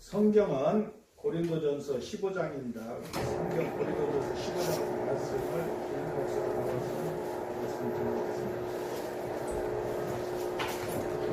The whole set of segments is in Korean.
성경은 고린도전서 15장입니다. 성경 고린도전서 15장 말씀을 김 목사가 말씀드리겠습니다.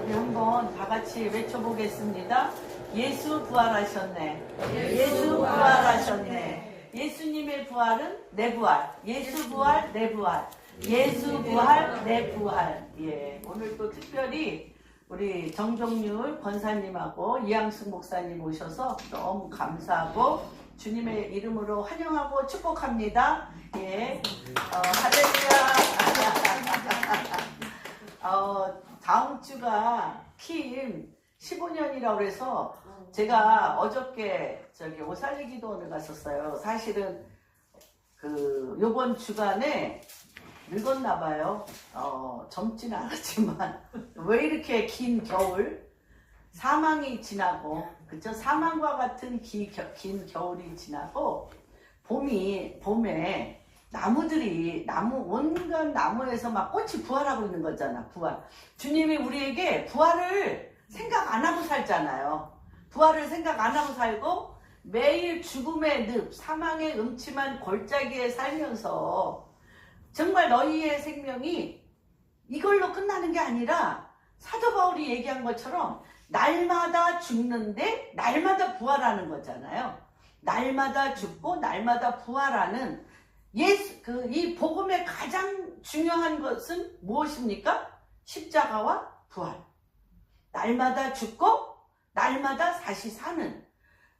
우리 한번 다 같이 외쳐보겠습니다. 예수 부활하셨네. 예수 부활하셨네. 예수님의 부활은 내 부활. 예수 부활, 내 부활. 예수 부활, 내 부활. 예, 오늘 또 특별히 우리 정종률 권사님하고 이양숙 목사님 오셔서 너무 감사하고 주님의 이름으로 환영하고 축복합니다. 예, 할렐루야. 다음 주가 킴 15년이라고 해서 제가 어저께 옷 살리 기도원을 갔었어요. 사실은 요번 주간에 늙었나 봐요. 젊진 않았지만 왜 이렇게 긴 겨울, 사망이 지나고, 그쵸? 사망과 같은 긴 겨울이 지나고 봄에 온갖 나무에서 막 꽃이 부활하고 있는 거잖아. 부활. 주님이 우리에게 부활을 생각 안 하고 살잖아요. 부활을 생각 안 하고 살고 매일 죽음의 늪, 사망의 음침한 골짜기에 살면서 정말 너희의 생명이 이걸로 끝나는 게 아니라 사도 바울이 얘기한 것처럼 날마다 죽는데 날마다 부활하는 거잖아요. 날마다 죽고 날마다 부활하는 이 복음의 가장 중요한 것은 무엇입니까? 십자가와 부활. 날마다 죽고 날마다 다시 사는.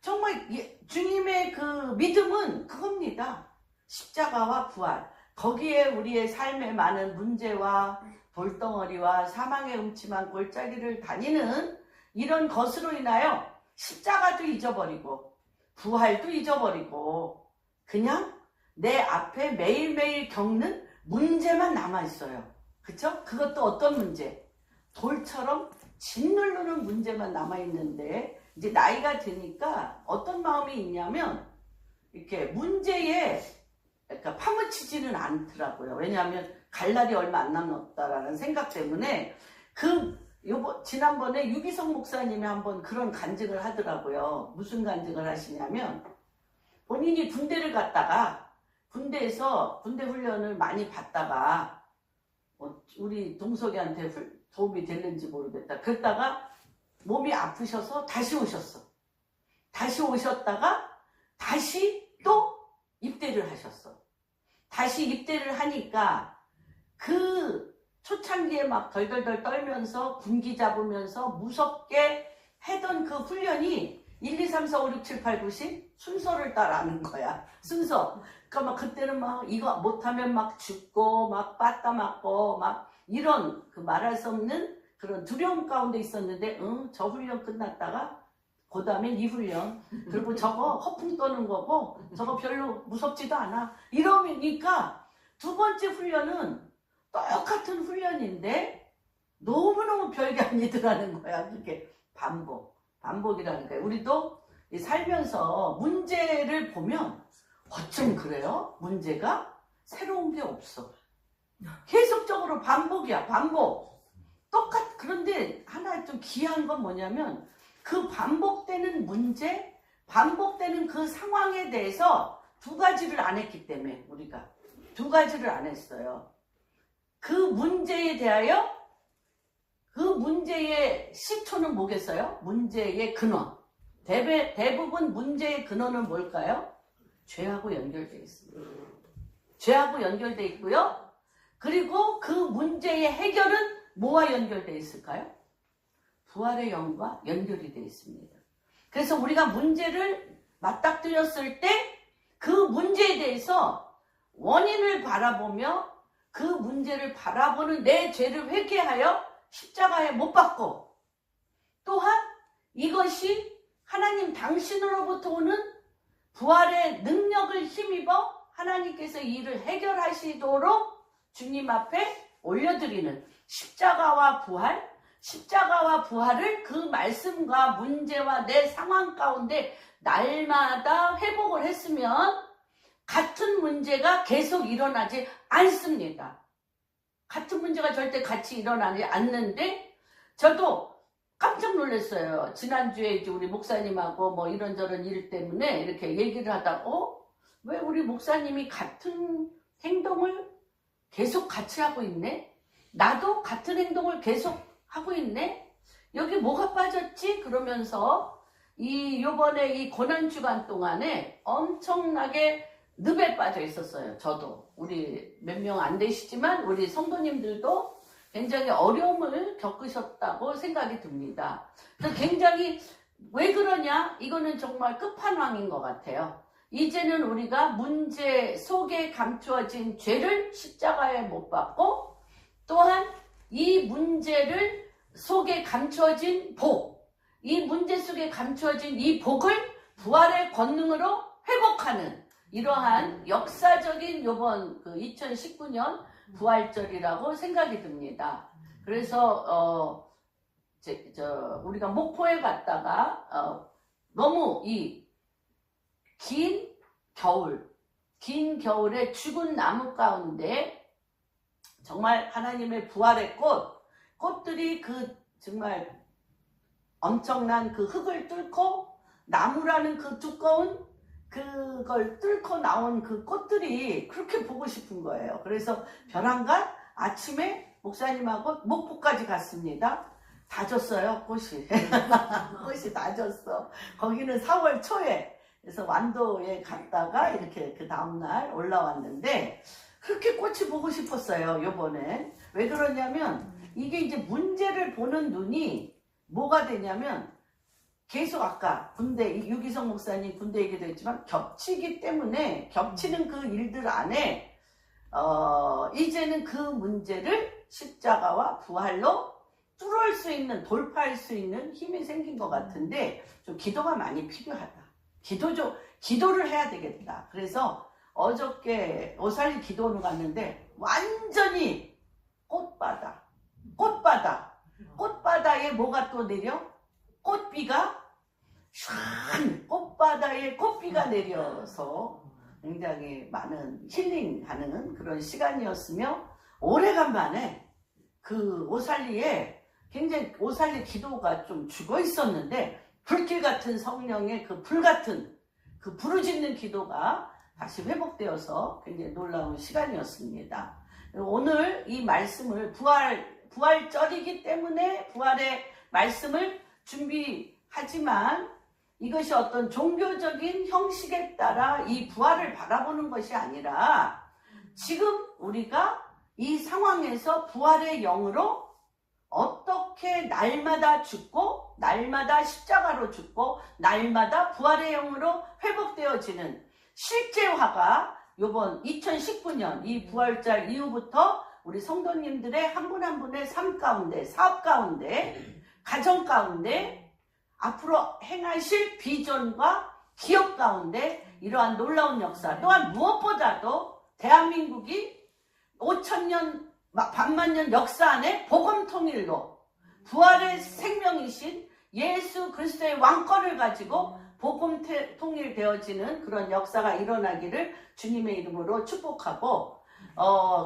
정말 주님의 믿음은 그겁니다. 십자가와 부활. 거기에 우리의 삶의 많은 문제와 돌덩어리와 사망의 음침한 골짜기를 다니는 이런 것으로 인하여 십자가도 잊어버리고 부활도 잊어버리고 그냥 내 앞에 매일매일 겪는 문제만 남아있어요. 그쵸? 그것도 어떤 문제? 돌처럼 짓누르는 문제만 남아있는데 이제 나이가 드니까 어떤 마음이 있냐면 이렇게 문제에 그러니까 파묻히지는 않더라고요. 왜냐하면 갈 날이 얼마 안 남았다라는 생각 때문에 지난번에 유기성 목사님이 한번 그런 간증을 하더라고요. 무슨 간증을 하시냐면 본인이 군대를 갔다가 군대에서 군대 훈련을 많이 받다가 우리 동석이한테 도움이 됐는지 모르겠다. 그랬다가 몸이 아프셔서 다시 오셨어. 다시 오셨다가 다시 또 입대를 하셨어. 다시 입대를 하니까 초창기에 막 덜덜덜 떨면서 군기 잡으면서 무섭게 하던 그 훈련이 1, 2, 3, 4, 5, 6, 7, 8, 9, 10 순서를 따라하는 거야. 순서. 그러니까 막 그때는 막 이거 못하면 막 죽고 막 빠따 맞고 막 이런 말할 수 없는 그런 두려움 가운데 있었는데 저 훈련 끝났다가 그 다음에 이 훈련 그리고 저거 허풍 떠는 거고 저거 별로 무섭지도 않아 이러니까 두 번째 훈련은 똑같은 훈련인데 너무너무 별게 아니더라는 거야. 그게 반복이라는 거야. 우리도 살면서 문제를 보면 어쩜 그래요? 문제가 새로운 게 없어. 계속적으로 반복이야. 반복. 그런데 하나 좀 귀한 건 뭐냐면 그 반복되는 문제, 반복되는 그 상황에 대해서 두 가지를 안 했기 때문에 우리가 두 가지를 안 했어요. 그 문제에 대하여 그 문제의 시초는 뭐겠어요? 문제의 근원. 대부분 문제의 근원은 뭘까요? 죄하고 연결되어 있습니다. 죄하고 연결되어 있고요. 그리고 그 문제의 해결은 뭐와 연결되어 있을까요? 부활의 영과 연결이 되어 있습니다. 그래서 우리가 문제를 맞닥뜨렸을 때 그 문제에 대해서 원인을 바라보며 그 문제를 바라보는 내 죄를 회개하여 십자가에 못 박고 또한 이것이 하나님 당신으로부터 오는 부활의 능력을 힘입어 하나님께서 이 일을 해결하시도록 주님 앞에 올려드리는 십자가와 부활을 그 말씀과 문제와 내 상황 가운데 날마다 회복을 했으면 같은 문제가 계속 일어나지 않습니다. 같은 문제가 절대 같이 일어나지 않는데 저도 깜짝 놀랐어요. 지난주에 이제 우리 목사님하고 뭐 이런저런 일 때문에 이렇게 얘기를 하다가 왜 우리 목사님이 같은 행동을 계속 같이 하고 있네? 나도 같은 행동을 계속 하고 있네? 여기 뭐가 빠졌지? 그러면서 요번에 이 고난주간 동안에 엄청나게 늪에 빠져 있었어요. 저도. 우리 몇 명 안 되시지만 우리 성도님들도 굉장히 어려움을 겪으셨다고 생각이 듭니다. 그래서 굉장히 왜 그러냐? 이거는 정말 끝판왕인 것 같아요. 이제는 우리가 문제 속에 감추어진 죄를 십자가에 못 박고 또한 이 문제를 속에 감추어진 복, 이 문제 속에 감추어진 이 복을 부활의 권능으로 회복하는 이러한 역사적인 요번 2019년 부활절이라고 생각이 듭니다. 그래서 우리가 목포에 갔다가 너무 이 긴 겨울에 죽은 나무 가운데 정말 하나님의 부활의 꽃들이 정말 엄청난 그 흙을 뚫고 나무라는 그 두꺼운 그걸 뚫고 나온 그 꽃들이 그렇게 보고 싶은 거예요. 그래서 벼랑간 아침에 목사님하고 목포까지 갔습니다. 다 졌어요, 꽃이. 꽃이 다 졌어. 거기는 4월 초에. 그래서 완도에 갔다가 이렇게 그 다음날 올라왔는데 그렇게 꽃이 보고 싶었어요, 요번에. 왜 그러냐면 이게 이제 문제를 보는 눈이 뭐가 되냐면 계속 아까 유기성 목사님 군대 얘기도 했지만 겹치기 때문에 겹치는 그 일들 안에 이제는 그 문제를 십자가와 부활로 뚫을 수 있는, 돌파할 수 있는 힘이 생긴 것 같은데 좀 기도가 많이 필요하다. 기도를 해야 되겠다. 그래서 어저께 오살리 기도원을 갔는데 완전히 꽃바다에 뭐가 또 내려? 꽃비가 꽃바다에 꽃비가 내려서 굉장히 많은 힐링하는 그런 시간이었으며 오래간만에 그 오살리에 굉장히 오살리 기도가 좀 죽어 있었는데 불길 같은 성령의 그 불같은 그 부르짖는 기도가 다시 회복되어서 굉장히 놀라운 시간이었습니다. 오늘 이 말씀을 부활절이기 때문에 부활의 말씀을 준비하지만 이것이 어떤 종교적인 형식에 따라 이 부활을 바라보는 것이 아니라 지금 우리가 이 상황에서 부활의 영으로 어떻게 날마다 죽고 날마다 십자가로 죽고 날마다 부활의 영으로 회복되어지는 실제화가 이번 2019년 이 부활절 이후부터 우리 성도님들의 한 분 한 분의 삶 가운데, 사업 가운데, 가정 가운데 앞으로 행하실 비전과 기업 가운데 이러한 놀라운 역사, 또한 무엇보다도 대한민국이 5천년 반만년 역사 안에 복음 통일로 부활의 생명이신 예수 그리스도의 왕권을 가지고 복음 통일되어지는 그런 역사가 일어나기를 주님의 이름으로 축복하고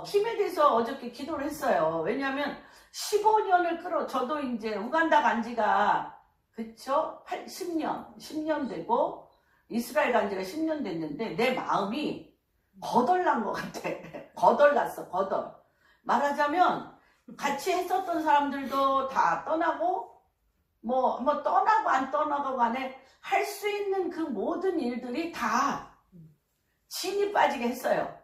킴에 대해서 어저께 기도를 했어요. 왜냐하면 15년을 저도 이제 우간다 간 지가 그쵸? 10년 되고 이스라엘 간 지가 10년 됐는데 내 마음이 거덜난 것 같아. 거덜났어. 말하자면 같이 했었던 사람들도 다 떠나고 뭐 떠나고 안 떠나고 간에 할 수 있는 그 모든 일들이 다 진이 빠지게 했어요.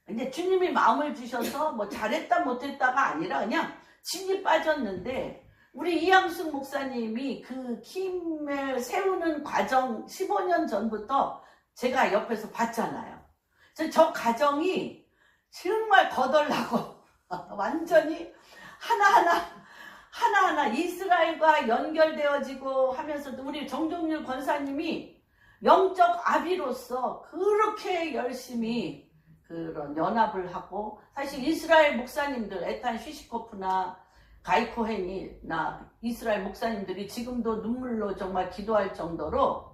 근데 주님이 마음을 주셔서 뭐 잘했다 못했다가 아니라 그냥 진이 빠졌는데 우리 이양숙 목사님이 그 킴을 세우는 과정 15년 전부터 제가 옆에서 봤잖아요. 저 가정이 정말 거덜나고 완전히 하나하나 이스라엘과 연결되어지고 하면서도 우리 정종률 권사님이 영적 아비로서 그렇게 열심히 그런 연합을 하고 사실 이스라엘 목사님들 에탄 슈시코프나 가이코헨이나 이스라엘 목사님들이 지금도 눈물로 정말 기도할 정도로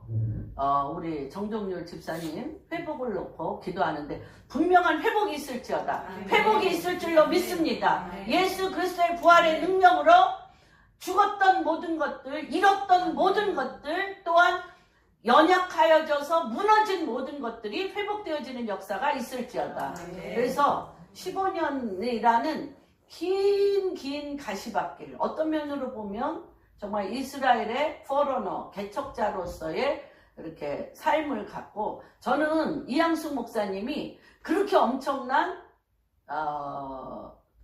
우리 정종률 집사님 회복을 놓고 기도하는데 분명한 회복이 있을지어다. 회복이 있을 줄로 믿습니다. 예수 그리스도의 부활의 능력으로 죽었던 모든 것들, 잃었던 모든 것들, 또한 연약하여져서 무너진 모든 것들이 회복되어지는 역사가 있을지어다. 그래서 15년이라는 긴 가시밭길, 어떤 면으로 보면 정말 이스라엘의 포러너, 개척자로서의 이렇게 삶을 갖고, 저는 이양숙 목사님이 그렇게 엄청난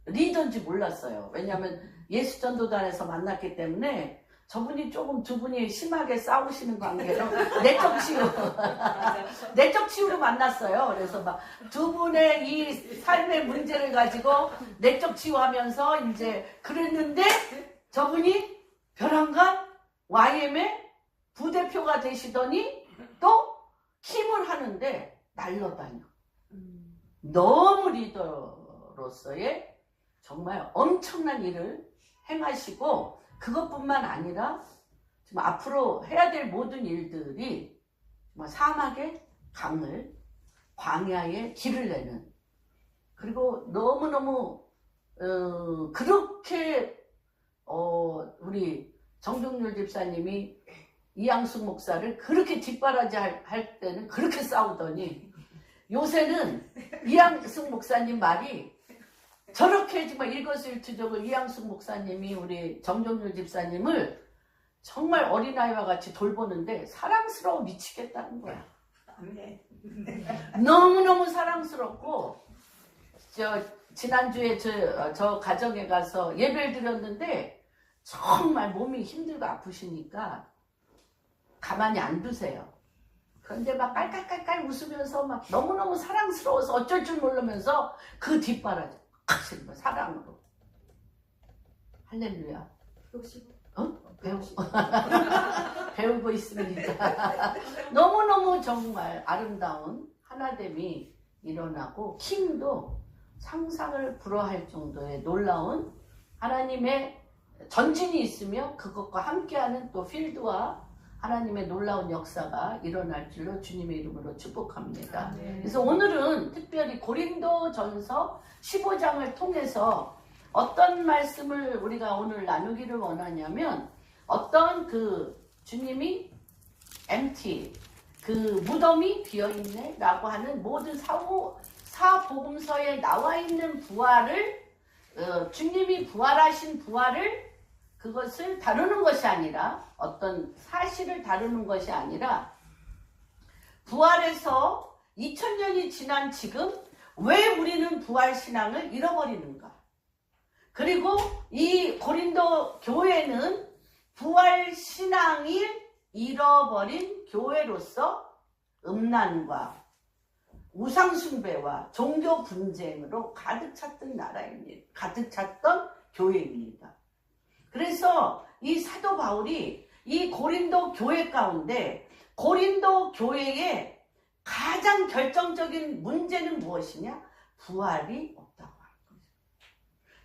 리더인지 몰랐어요. 왜냐하면 예수전도단에서 만났기 때문에 저분이 조금 두 분이 심하게 싸우시는 관계로 내적 치유로 만났어요. 그래서 막 두 분의 이 삶의 문제를 가지고 내적 치유하면서 이제 그랬는데, 저분이 벼랑간 YM의 부대표가 되시더니 또 힘을 하는데 날려다녀. 너무 리더로서의 정말 엄청난 일을 행하시고, 그것뿐만 아니라 지금 앞으로 해야 될 모든 일들이 사막의 강을, 광야에 길을 내는, 그리고 너무너무 그렇게 우리 정종률 집사님이 이양숙 목사를 그렇게 뒷바라지 할 때는 그렇게 싸우더니, 요새는 이양숙 목사님 말이 저렇게 정말 일거수일투족을 이양숙 목사님이 우리 정종률 집사님을 정말 어린아이와 같이 돌보는데 사랑스러워 미치겠다는 거야. 너무너무 사랑스럽고, 지난주에 저 가정에 가서 예배를 드렸는데 정말 몸이 힘들고 아프시니까 가만히 안 두세요. 그런데 막 깔깔깔깔 웃으면서 막 너무너무 사랑스러워서 어쩔 줄 모르면서 그 뒷바라지 하시는 거야, 사랑으로. 할렐루야. 배우고 있습니다. 너무너무 정말 아름다운 하나됨이 일어나고, 킹도 상상을 불허할 정도의 놀라운 하나님의 전진이 있으며 그것과 함께하는 또 필드와 하나님의 놀라운 역사가 일어날 줄로 주님의 이름으로 축복합니다. 그래서 오늘은 특별히 고린도전서 15장을 통해서 어떤 말씀을 우리가 오늘 나누기를 원하냐면, 어떤 그 주님이 empty, 그 무덤이 비어있네 라고 하는 모든 사복음서에 나와 있는 부활을, 주님이 부활하신 부활을, 그것을 다루는 것이 아니라, 어떤 사실을 다루는 것이 아니라, 부활에서 2000년이 지난 지금 왜 우리는 부활신앙을 잃어버리는가, 그리고 이 고린도 교회는 부활신앙을 잃어버린 교회로서 음란과 우상숭배와 종교 분쟁으로 가득 찼던 나라입니다. 가득 찼던 교회입니다. 그래서 이 사도 바울이 이 고린도 교회 가운데, 고린도 교회의 가장 결정적인 문제는 무엇이냐? 부활이 없다고 하는 거죠.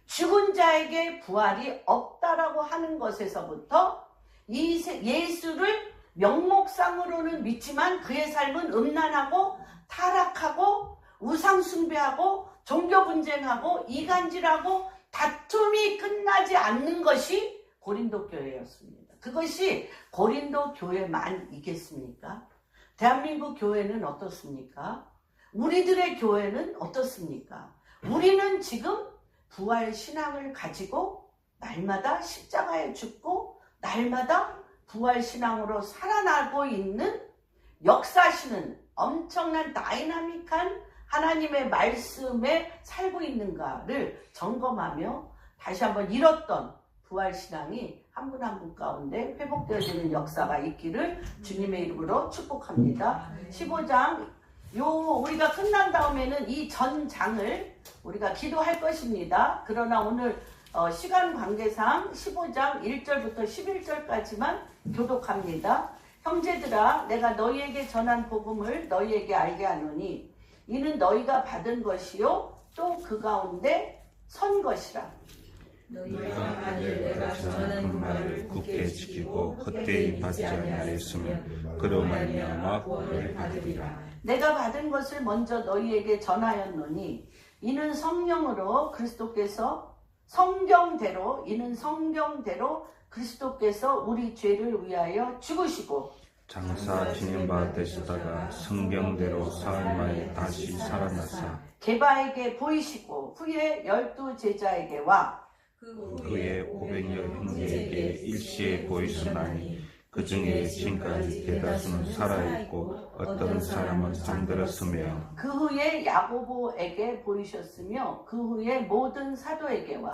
죽은 자에게 부활이 없다라고 하는 것에서부터 이 예수를 명목상으로는 믿지만 그의 삶은 음란하고 타락하고 우상숭배하고 종교 분쟁하고 이간질하고 다툼이 끝나지 않는 것이 고린도 교회였습니다. 그것이 고린도 교회만이겠습니까? 대한민국 교회는 어떻습니까? 우리들의 교회는 어떻습니까? 우리는 지금 부활 신앙을 가지고 날마다 십자가에 죽고 날마다 부활 신앙으로 살아나고 있는, 역사하시는 엄청난 다이나믹한 하나님의 말씀에 살고 있는가를 점검하며 다시 한번 잃었던 부활신앙이 한 분 한 분 가운데 회복되어지는 역사가 있기를 주님의 이름으로 축복합니다. 15장, 우리가 끝난 다음에는 이 전장을 우리가 기도할 것입니다. 그러나 오늘 시간 관계상 15장 1절부터 11절까지만 교독합니다. 형제들아, 내가 너희에게 전한 복음을 너희에게 알게 하노니 이는 너희가 받은 것이요 또 그 가운데 선 것이라. 너희가 만일 내가 전하는 그 말을 굳게 지키고 헛되이 받지 아니하였으면 그로 말미암아 구원을 받으리라. 내가 받은 것을 먼저 너희에게 전하였노니 이는 성령으로 그리스도께서 성경대로 그리스도께서 우리 죄를 위하여 죽으시고 장사 지낸 바 되시다가 성경대로 사흘 만에 다시 살아나사 게바에게 보이시고 후에 12 제자에게와 그의 500여 형제에게 일시에 보이셨나니 그 중에 지금까지 대다수는 살아있고 어떤 사람은 잠들었으며 그 후에 야고보에게 보이셨으며 그 후에 모든 사도에게와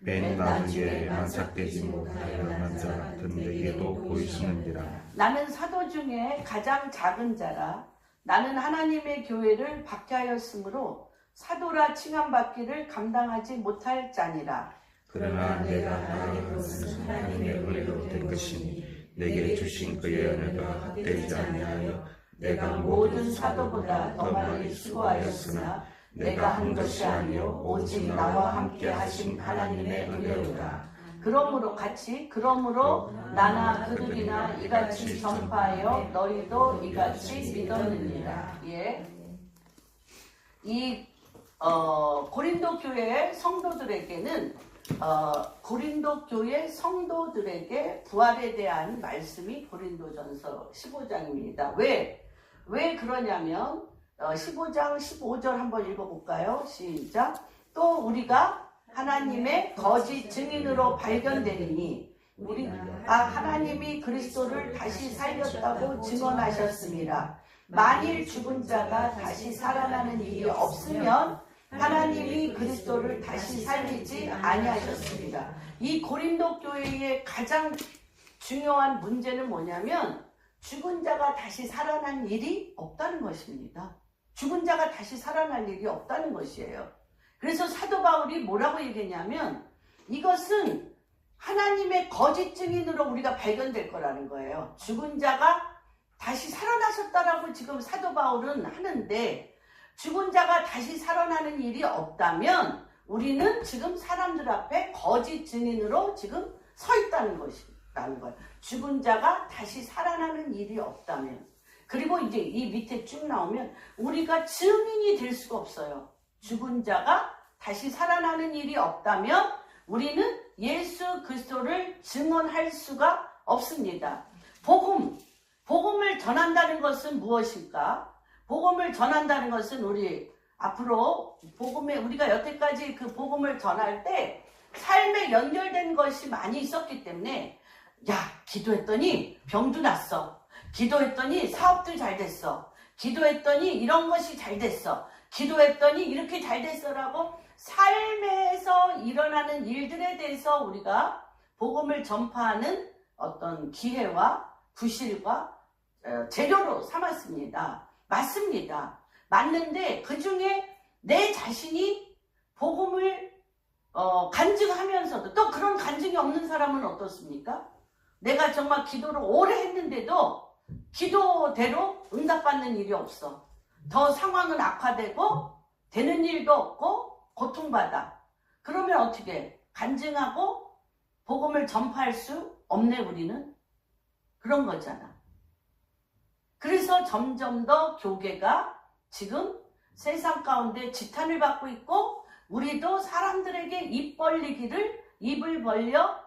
맨 나중에 만삭되지 못하여 남자 같은 내게도 보이시는지라. 나는 사도 중에 가장 작은 자라. 나는 하나님의 교회를 박해하였으므로 사도라 칭함받기를 감당하지 못할 자니라. 그러나 내가 말하는 것은 하나님의 은혜로 된 것이니 내게 주신 그의 은혜가 헛되지 아니하여 내가 모든 사도보다 더 많이 수고하였으나 내가 한 것이 아니요 오직 나와 함께 하신 하나님의 은혜로다. 그러므로 나나 그들이나 이같이 전파하여 너희도 이같이 믿었느니라. 예. 이 고린도 교회 성도들에게는 고린도 교회 성도들에게 부활에 대한 말씀이 고린도전서 15장입니다. 왜 그러냐면 15장 15절 한번 읽어볼까요? 시작. 또 우리가 하나님의 거짓 증인으로 발견되리니 하나님이 그리스도를 다시 살렸다고 증언하셨습니다. 만일 죽은 자가 다시 살아나는 일이 없으면 하나님이 그리스도를 다시 살리지 아니하셨습니다. 이 고린도 교회의 가장 중요한 문제는 뭐냐면 죽은 자가 다시 살아난 일이 없다는 것입니다. 죽은 자가 다시 살아날 일이 없다는 것이에요. 그래서 사도 바울이 뭐라고 얘기했냐면 이것은 하나님의 거짓 증인으로 우리가 발견될 거라는 거예요. 죽은 자가 다시 살아나셨다라고 지금 사도 바울은 하는데 죽은 자가 다시 살아나는 일이 없다면 우리는 지금 사람들 앞에 거짓 증인으로 지금 서 있다는 것이라는 거예요. 죽은 자가 다시 살아나는 일이 없다면. 그리고 이제 이 밑에 쭉 나오면 우리가 증인이 될 수가 없어요. 죽은 자가 다시 살아나는 일이 없다면 우리는 예수 그리스도를 증언할 수가 없습니다. 복음을 전한다는 것은 무엇일까? 복음을 전한다는 것은 우리 앞으로 우리가 여태까지 그 복음을 전할 때 삶에 연결된 것이 많이 있었기 때문에 기도했더니 병도 났어. 기도했더니 사업도 잘 됐어. 기도했더니 이런 것이 잘 됐어. 기도했더니 이렇게 잘 됐어라고 삶에서 일어나는 일들에 대해서 우리가 복음을 전파하는 어떤 기회와 부실과 재료로 삼았습니다. 맞습니다. 맞는데 그 중에 내 자신이 복음을 간증하면서도 또 그런 간증이 없는 사람은 어떻습니까? 내가 정말 기도를 오래 했는데도 기도대로 응답받는 일이 없어. 더 상황은 악화되고 되는 일도 없고 고통받아. 그러면 어떻게 간증하고 복음을 전파할 수 없네 우리는? 그런 거잖아. 그래서 점점 더 교계가 지금 세상 가운데 지탄을 받고 있고 우리도 사람들에게 입을 벌려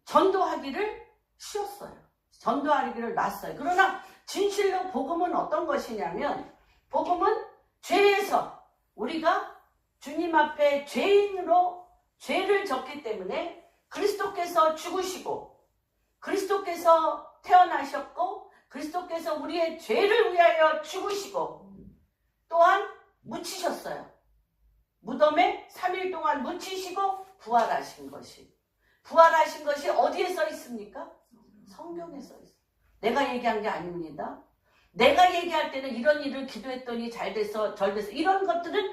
전도하기를 쉬웠어요. 전도하기를 놨어요. 그러나 진실로 복음은 어떤 것이냐면 복음은 죄에서 우리가 주님 앞에 죄인으로 죄를 졌기 때문에 그리스도께서 죽으시고 그리스도께서 태어나셨고 그리스도께서 우리의 죄를 위하여 죽으시고 또한 묻히셨어요. 무덤에 3일 동안 묻히시고 부활하신 것이 어디에 써 있습니까? 성경에 써 있어요. 내가 얘기한 게 아닙니다. 내가 얘기할 때는 이런 일을 기도했더니 잘 됐어, 절 됐어. 이런 것들은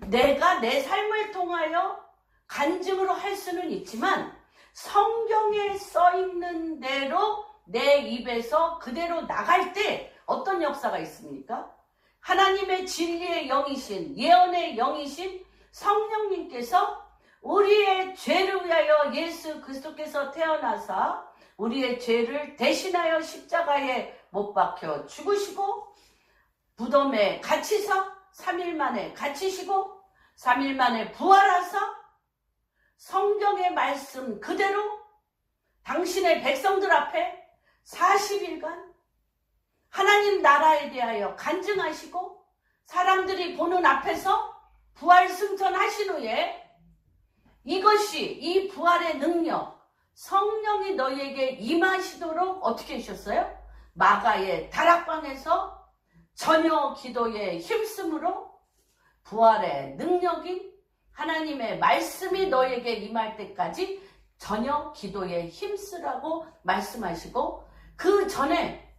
내가 내 삶을 통하여 간증으로 할 수는 있지만 성경에 써 있는 대로 내 입에서 그대로 나갈 때 어떤 역사가 있습니까? 하나님의 진리의 영이신, 예언의 영이신 성령님께서 우리의 죄를 위하여 예수 그리스도께서 태어나사 우리의 죄를 대신하여 십자가에 못 박혀 죽으시고 무덤에 갇히서 3일 만에 갇히시고 3일 만에 부활하사 성경의 말씀 그대로 당신의 백성들 앞에 40일간 하나님 나라에 대하여 간증하시고 사람들이 보는 앞에서 부활 승천하신 후에 이것이 이 부활의 능력 성령이 너희에게 임하시도록 어떻게 하셨어요? 마가의 다락방에서 저녁 기도에 힘쓰므로 부활의 능력인 하나님의 말씀이 너희에게 임할 때까지 저녁 기도에 힘쓰라고 말씀하시고 그 전에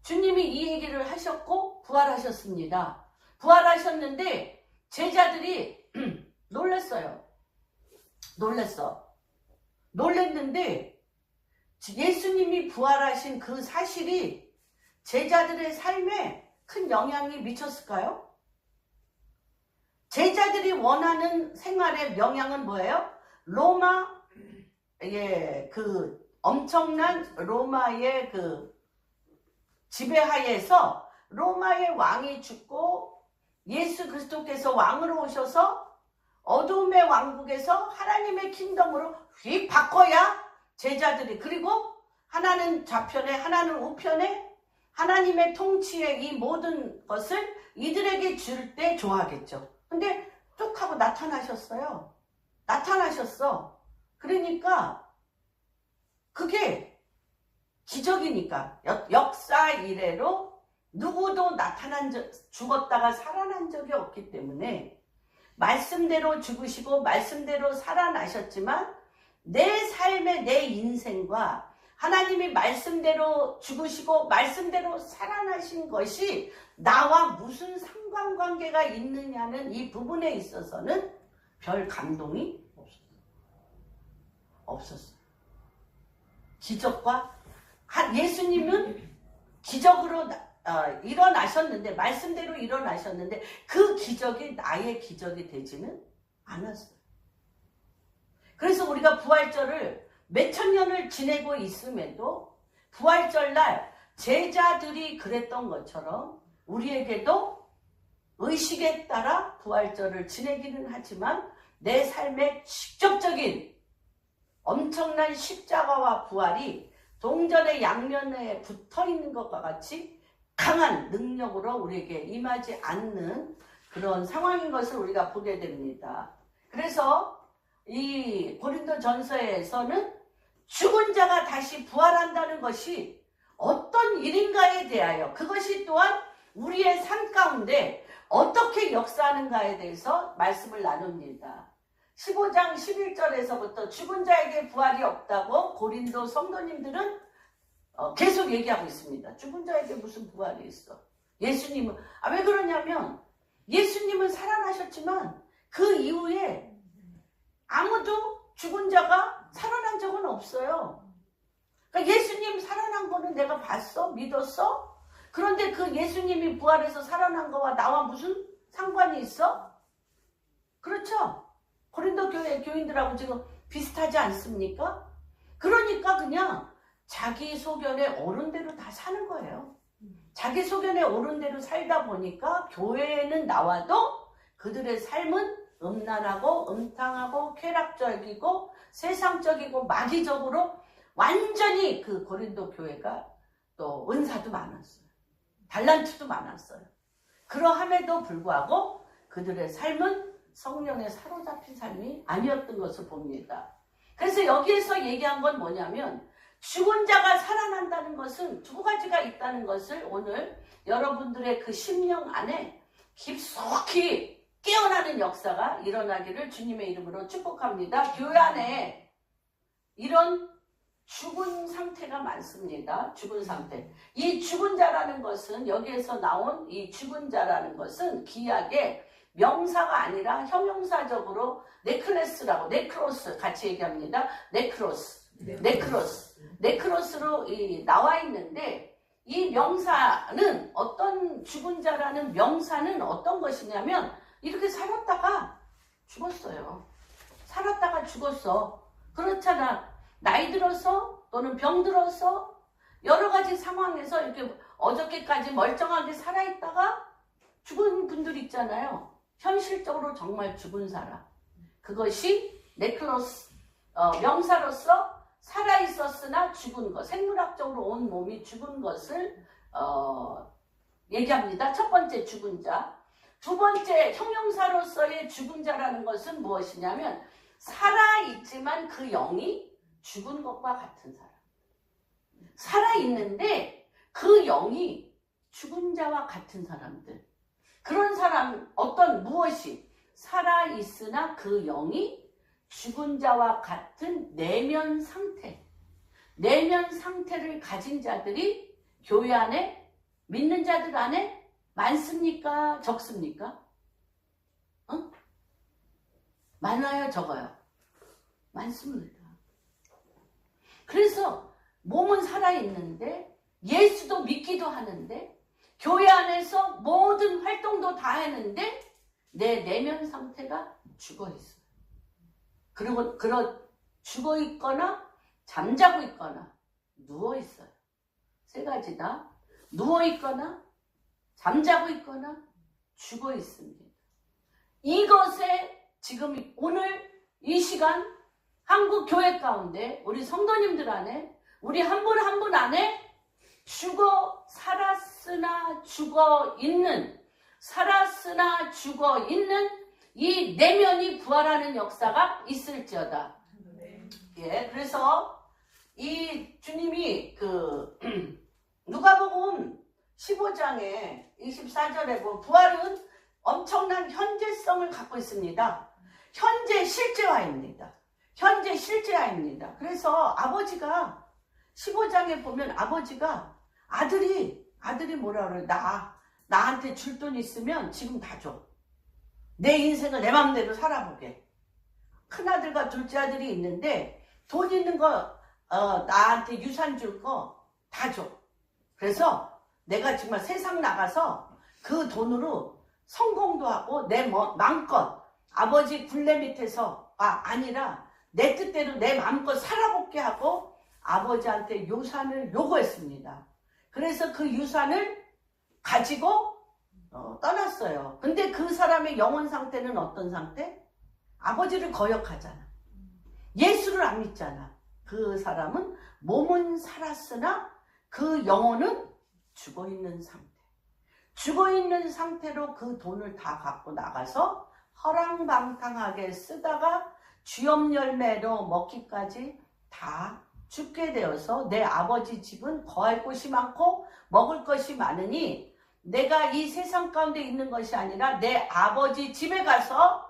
주님이 이 얘기를 하셨고 부활하셨습니다. 부활하셨는데 제자들이 놀랐어요. 놀랬는데 예수님이 부활하신 그 사실이 제자들의 삶에 큰 영향이 미쳤을까요? 제자들이 원하는 생활의 명령은 뭐예요? 그 엄청난 로마의 그 지배하에서 로마의 왕이 죽고 예수 그리스도께서 왕으로 오셔서 어둠의 왕국에서 하나님의 킹덤으로 휙 바꿔야 제자들이, 그리고 하나는 좌편에 하나는 우편에 하나님의 통치의 이 모든 것을 이들에게 줄 때 좋아하겠죠. 근데 뚝 하고 나타나셨어요. 그러니까 그게 기적이니까. 역사 이래로 누구도 죽었다가 살아난 적이 없기 때문에 말씀대로 죽으시고 말씀대로 살아나셨지만 내 삶의 내 인생과 하나님이 말씀대로 죽으시고 말씀대로 살아나신 것이 나와 무슨 상관관계가 있느냐는 이 부분에 있어서는 별 감동이 없었어요. 기적과 예수님은 기적으로 일어나셨는데, 말씀대로 일어나셨는데 그 기적이 나의 기적이 되지는 않았어요. 그래서 우리가 부활절을 몇천 년을 지내고 있음에도 부활절날 제자들이 그랬던 것처럼 우리에게도 의식에 따라 부활절을 지내기는 하지만 내 삶에 직접적인 엄청난 십자가와 부활이 동전의 양면에 붙어있는 것과 같이 강한 능력으로 우리에게 임하지 않는 그런 상황인 것을 우리가 보게 됩니다. 그래서 이 고린도전서에서는 죽은 자가 다시 부활한다는 것이 어떤 일인가에 대하여, 그것이 또한 우리의 삶 가운데 어떻게 역사하는가에 대해서 말씀을 나눕니다. 15장 11절에서부터 죽은 자에게 부활이 없다고 고린도 성도님들은 계속 얘기하고 있습니다. 죽은 자에게 무슨 부활이 있어? 예수님은, 왜 그러냐면 예수님은 살아나셨지만 그 이후에 아무도 죽은 자가 살아난 적은 없어요. 그러니까 예수님 살아난 거는 내가 봤어? 믿었어? 그런데 그 예수님이 부활해서 살아난 거와 나와 무슨 상관이 있어? 그렇죠? 고린도 교회 교인들하고 지금 비슷하지 않습니까? 그러니까 그냥 자기 소견에 오른 대로 다 사는 거예요. 자기 소견에 오른 대로 살다 보니까 교회에는 나와도 그들의 삶은 음란하고 음탕하고 쾌락적이고 세상적이고 마귀적으로 완전히 그 고린도 교회가 또 은사도 많았어요. 달란트도 많았어요. 그러함에도 불구하고 그들의 삶은 성령에 사로잡힌 삶이 아니었던 것을 봅니다. 그래서 여기에서 얘기한 건 뭐냐면 죽은 자가 살아난다는 것은 두 가지가 있다는 것을 오늘 여러분들의 그 심령 안에 깊숙이 깨어나는 역사가 일어나기를 주님의 이름으로 축복합니다. 교회 안에 이런 죽은 상태가 많습니다. 죽은 상태. 이 죽은 자라는 것은, 여기에서 나온 이 죽은 자라는 것은 기약의 명사가 아니라 형용사적으로 네클레스라고, 네크로스 같이 얘기합니다. 네크로스로 나와 있는데, 이 명사는 어떤, 죽은 자라는 명사는 어떤 것이냐면 이렇게 살았다가 죽었어요. 살았다가 죽었어. 그렇잖아. 나이 들어서 또는 병 들어서 여러 가지 상황에서 이렇게 어저께까지 멀쩡하게 살아있다가 죽은 분들 있잖아요. 현실적으로 정말 죽은 사람. 그것이 네클로스, 명사로서 살아 있었으나 죽은 것, 생물학적으로 온 몸이 죽은 것을 얘기합니다. 첫 번째 죽은 자. 두 번째 형용사로서의 죽은 자라는 것은 무엇이냐면 살아있지만 그 영이 죽은 것과 같은 사람. 살아있는데 그 영이 죽은 자와 같은 사람들. 그런 사람, 어떤 무엇이 살아있으나 그 영이 죽은 자와 같은 내면 상태. 내면 상태를 가진 자들이 교회 안에, 믿는 자들 안에 많습니까? 적습니까? 응? 많아요? 적어요? 많습니다. 그래서 몸은 살아있는데 예수도 믿기도 하는데 교회 안에서 모든 활동도 다 하는데 내 내면 상태가 죽어있어요. 그리고 죽어있거나 잠자고 있거나 누워있어요. 세 가지다. 누워있거나 잠자고 있거나 죽어 있습니다. 이것에 지금 오늘 이 시간 한국 교회 가운데 우리 성도님들 안에 우리 한 분 한 분 안에 죽어 살았으나 죽어 있는 이 내면이 부활하는 역사가 있을지어다. 예, 그래서 이 주님이 누가복음 15장에 24절에 보면 부활은 엄청난 현재성을 갖고 있습니다. 현재 실제화입니다. 현재 실제화입니다. 그래서 아버지가 15장에 보면 아버지가 아들이 뭐라 그래요? 나한테 줄 돈 있으면 지금 다 줘. 내 인생을 내 맘대로 살아보게. 큰아들과 둘째 아들이 있는데 돈 있는 거 나한테 유산 줄 거 다 줘. 그래서 내가 정말 세상 나가서 그 돈으로 성공도 하고 내 마음껏 아버지 굴레 밑에서 아니라 내 뜻대로 내 마음껏 살아볼게 하고 아버지한테 유산을 요구했습니다. 그래서 그 유산을 가지고 떠났어요. 근데 그 사람의 영혼 상태는 어떤 상태? 아버지를 거역하잖아. 예수를 안 믿잖아. 그 사람은 몸은 살았으나 그 영혼은 죽어있는 상태. 죽어있는 상태로 그 돈을 다 갖고 나가서 허랑방탕하게 쓰다가 쥐염열매로 먹기까지 다 죽게 되어서 내 아버지 집은 거할 곳이 많고 먹을 것이 많으니 내가 이 세상 가운데 있는 것이 아니라 내 아버지 집에 가서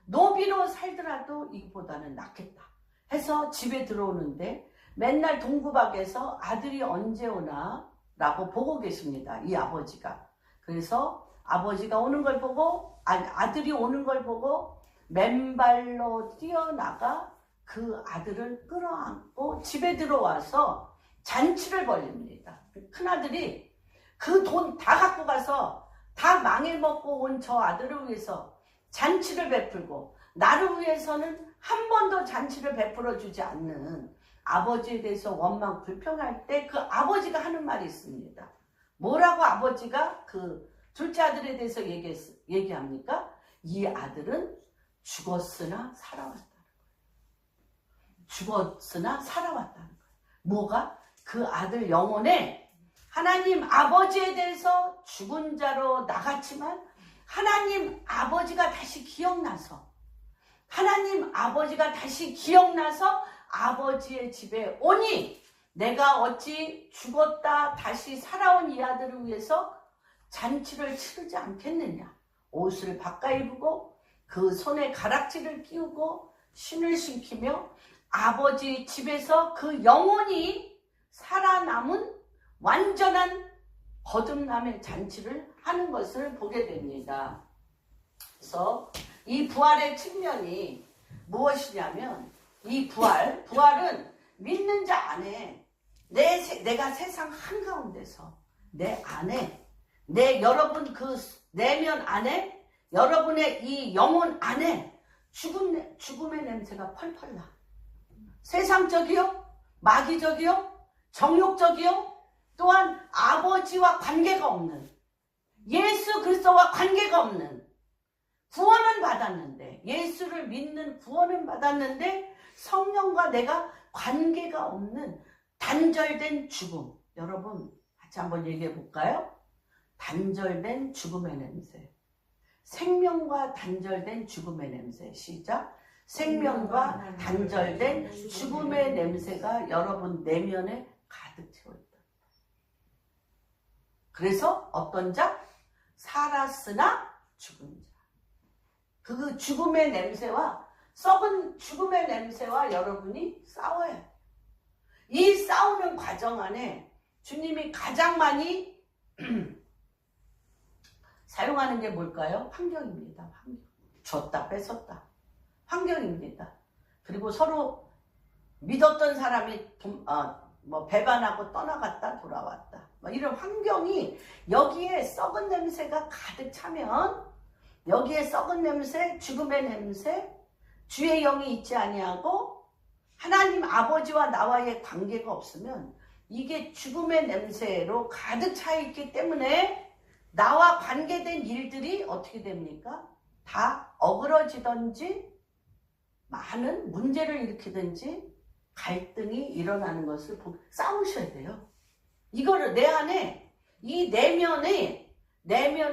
노비로 살더라도 이보다는 낫겠다 해서 집에 들어오는데 맨날 동구박에서 아들이 언제 오나 라고 보고 계십니다. 이 아버지가. 그래서 아버지가 오는 걸 보고 아들이 오는 걸 보고 맨발로 뛰어나가 그 아들을 끌어안고 집에 들어와서 잔치를 벌립니다. 큰아들이 그 돈 다 갖고 가서 다 망해먹고 온 저 아들을 위해서 잔치를 베풀고 나를 위해서는 한 번도 잔치를 베풀어 주지 않는 아버지에 대해서 원망 불평할 때 그 아버지가 하는 말이 있습니다. 뭐라고 아버지가 그 둘째 아들에 대해서 얘기합니까? 이 아들은 죽었으나 살아왔다는 거예요. 죽었으나 살아왔다는 거예요. 뭐가? 그 아들 영혼에 하나님 아버지에 대해서 죽은 자로 나갔지만 하나님 아버지가 다시 기억나서 아버지의 집에 오니 내가 어찌 죽었다 다시 살아온 이 아들을 위해서 잔치를 치르지 않겠느냐. 옷을 바꿔 입고 그 손에 가락지를 끼우고 신을 신기며 아버지 집에서 그 영혼이 살아남은 완전한 거듭남의 잔치를 하는 것을 보게 됩니다. 그래서 이 부활의 측면이 무엇이냐면 이 부활은 믿는 자 안에 내가 세상 한가운데서 내 안에 여러분 그 내면 안에 여러분의 이 영혼 안에 죽음의 냄새가 펄펄 나. 세상적이요, 마귀적이요, 정욕적이요, 또한 아버지와 관계가 없는, 예수 그리스도와 관계가 없는, 구원은 받았는데 예수를 믿는 구원은 받았는데 성령과 내가 관계가 없는 단절된 죽음. 여러분 같이 한번 얘기해 볼까요? 단절된 죽음의 냄새. 생명과 단절된 죽음의 냄새. 시작. 생명과 단절된 죽음의 냄새가 여러분 내면에 가득 채워 있다. 그래서 어떤 자? 살았으나 죽은 자. 그 죽음의 냄새와 썩은 죽음의 냄새와 여러분이 싸워야 해요. 이 싸우는 과정 안에 주님이 가장 많이 사용하는 게 뭘까요? 환경입니다. 환경. 줬다 뺏었다. 환경입니다. 그리고 서로 믿었던 사람이 배반하고 떠나갔다 돌아왔다. 이런 환경이 여기에 썩은 냄새가 가득 차면 여기에 썩은 냄새, 죽음의 냄새, 주의 영이 있지 아니하고 하나님 아버지와 나와의 관계가 없으면 이게 죽음의 냄새로 가득 차 있기 때문에 나와 관계된 일들이 어떻게 됩니까? 다 어그러지든지 많은 문제를 일으키든지 갈등이 일어나는 것을 싸우셔야 돼요. 이거를 내 안에 이 내면에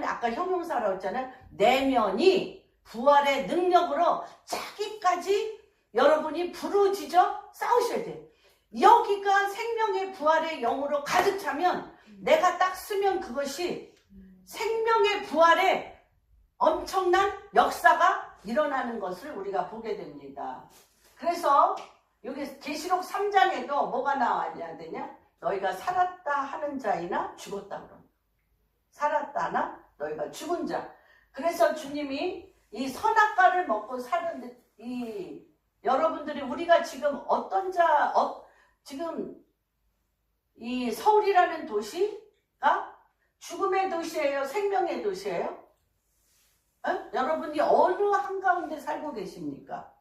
아까 형용사라고 했잖아요. 내면이 부활의 능력으로 자기까지 여러분이 부르짖어 싸우셔야 돼요. 여기가 생명의 부활의 영으로 가득 차면 내가 딱 쓰면 그것이 생명의 부활의 엄청난 역사가 일어나는 것을 우리가 보게 됩니다. 그래서 여기 계시록 3장에도 뭐가 나와야 되냐? 너희가 살았다 하는 자이나 죽었다 그런. 살았다나 너희가 죽은 자. 그래서 주님이 이 선악과를 먹고 사는 이 여러분들이 우리가 지금 어떤 지금 이 서울이라는 도시가 죽음의 도시예요? 생명의 도시예요? 여러분이 어느 한가운데 살고 계십니까?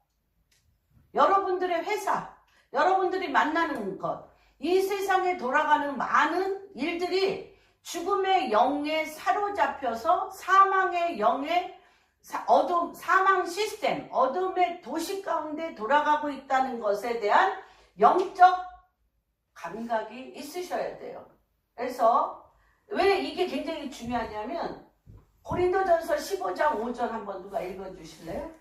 여러분들의 회사, 여러분들이 만나는 것, 이 세상에 돌아가는 많은 일들이 죽음의 영에 사로잡혀서 사망의 영에 사망 시스템, 어둠의 도시 가운데 돌아가고 있다는 것에 대한 영적 감각이 있으셔야 돼요. 그래서 왜 이게 굉장히 중요하냐면 고린도전서 15장 5절 한번 누가 읽어주실래요?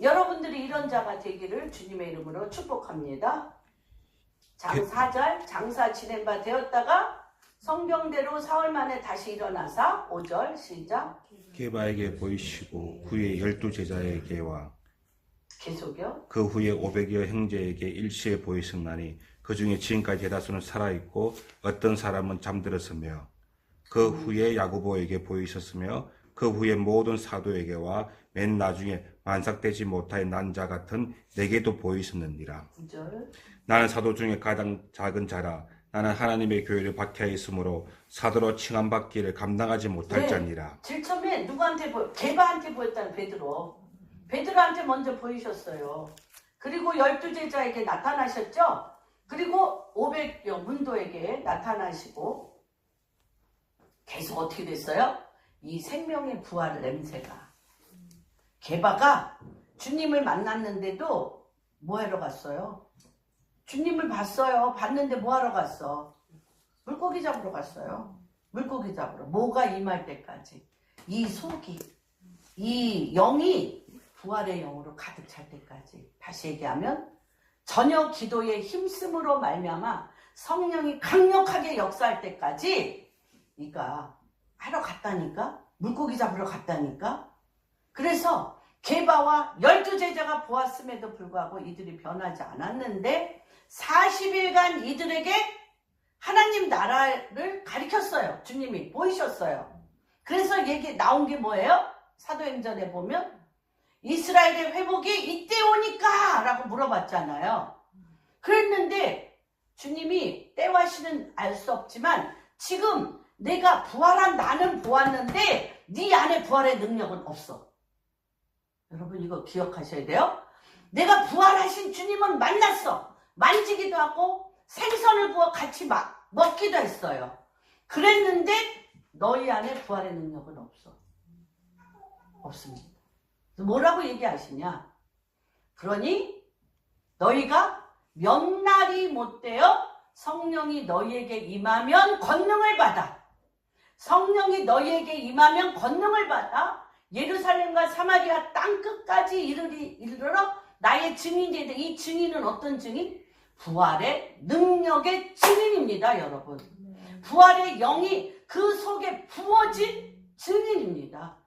여러분들이 이런 자가 되기를 주님의 이름으로 축복합니다. 장 4절 장사 지낸 바 되었다가 성경대로 사흘 만에 다시 일어나사 5절 시작. 게바에게 보이시고 후에 12제자에게와 계속요. 그 후에 500여 형제에게 일시에 보이셨나니 그 중에 지금까지 대다수는 살아있고 어떤 사람은 잠들었으며 그 후에 야고보에게 보이셨으며 그 후에 모든 사도에게와 맨 나중에 만삭되지 못하여 난 자 같은 내게도 보이셨느니라. 9절. 나는 사도 중에 가장 작은 자라. 나는 하나님의 교회를 박해하여 있으므로 사도로 칭함받기를 감당하지 못할 자니라. 제일 처음에 누구한테 게바한테 보였다는 베드로한테 먼저 보이셨어요. 그리고 12제자에게 나타나셨죠. 그리고 500여 문도에게 나타나시고 계속 어떻게 됐어요? 이 생명의 부활 냄새가. 게바가 주님을 만났는데도 뭐 하러 갔어요? 주님을 봤어요. 봤는데 뭐 하러 갔어? 물고기 잡으러 갔어요. 물고기 잡으러. 뭐가 임할 때까지. 이 속이, 이 영이 부활의 영으로 가득 찰 때까지. 다시 얘기하면 저녁 기도에 힘쓰므로 말미암아 성령이 강력하게 역사할 때까지 이가 하러 갔다니까? 물고기 잡으러 갔다니까? 그래서 게바와 12제자가 보았음에도 불구하고 이들이 변하지 않았는데 40일간 이들에게 하나님 나라를 가리켰어요. 주님이 보이셨어요. 그래서 얘기 나온 게 뭐예요? 사도행전에 보면 이스라엘의 회복이 이때 오니까 라고 물어봤잖아요. 그랬는데 주님이 때와 시는 알 수 없지만 지금 내가 부활한 나는 보았는데 네 안에 부활의 능력은 없어. 여러분 이거 기억하셔야 돼요. 내가 부활하신 주님은 만났어. 만지기도 하고 생선을 구워 같이 먹기도 했어요. 그랬는데 너희 안에 부활의 능력은 없어. 없습니다. 뭐라고 얘기하시냐? 그러니 너희가 몇 날이 못되어 성령이 너희에게 임하면 권능을 받아. 성령이 너희에게 임하면 권능을 받아 예루살렘과 사마리아 땅끝까지 이르러 나의 증인이 돼. 이 증인은 어떤 증인? 부활의 능력의 증인입니다, 여러분. 부활의 영이 그 속에 부어진 증인입니다.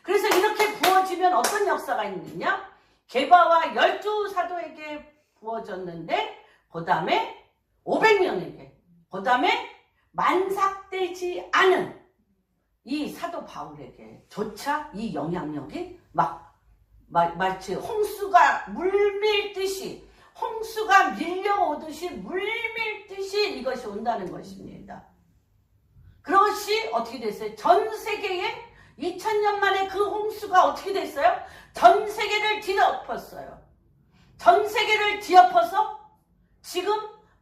그래서 이렇게 부어지면 어떤 역사가 있느냐? 게바와 12사도에게 부어졌는데 그 다음에 500명에게, 그 다음에 만삭되지 않은 이 사도 바울에게 조차 이 영향력이 마치 홍수가 물밀듯이, 홍수가 밀려오듯이 물밀듯이 이것이 온다는 것입니다. 그것이 어떻게 됐어요? 전 세계에 2000년 만에 그 홍수가 어떻게 됐어요? 전 세계를 뒤엎었어요. 전 세계를 뒤엎어서 지금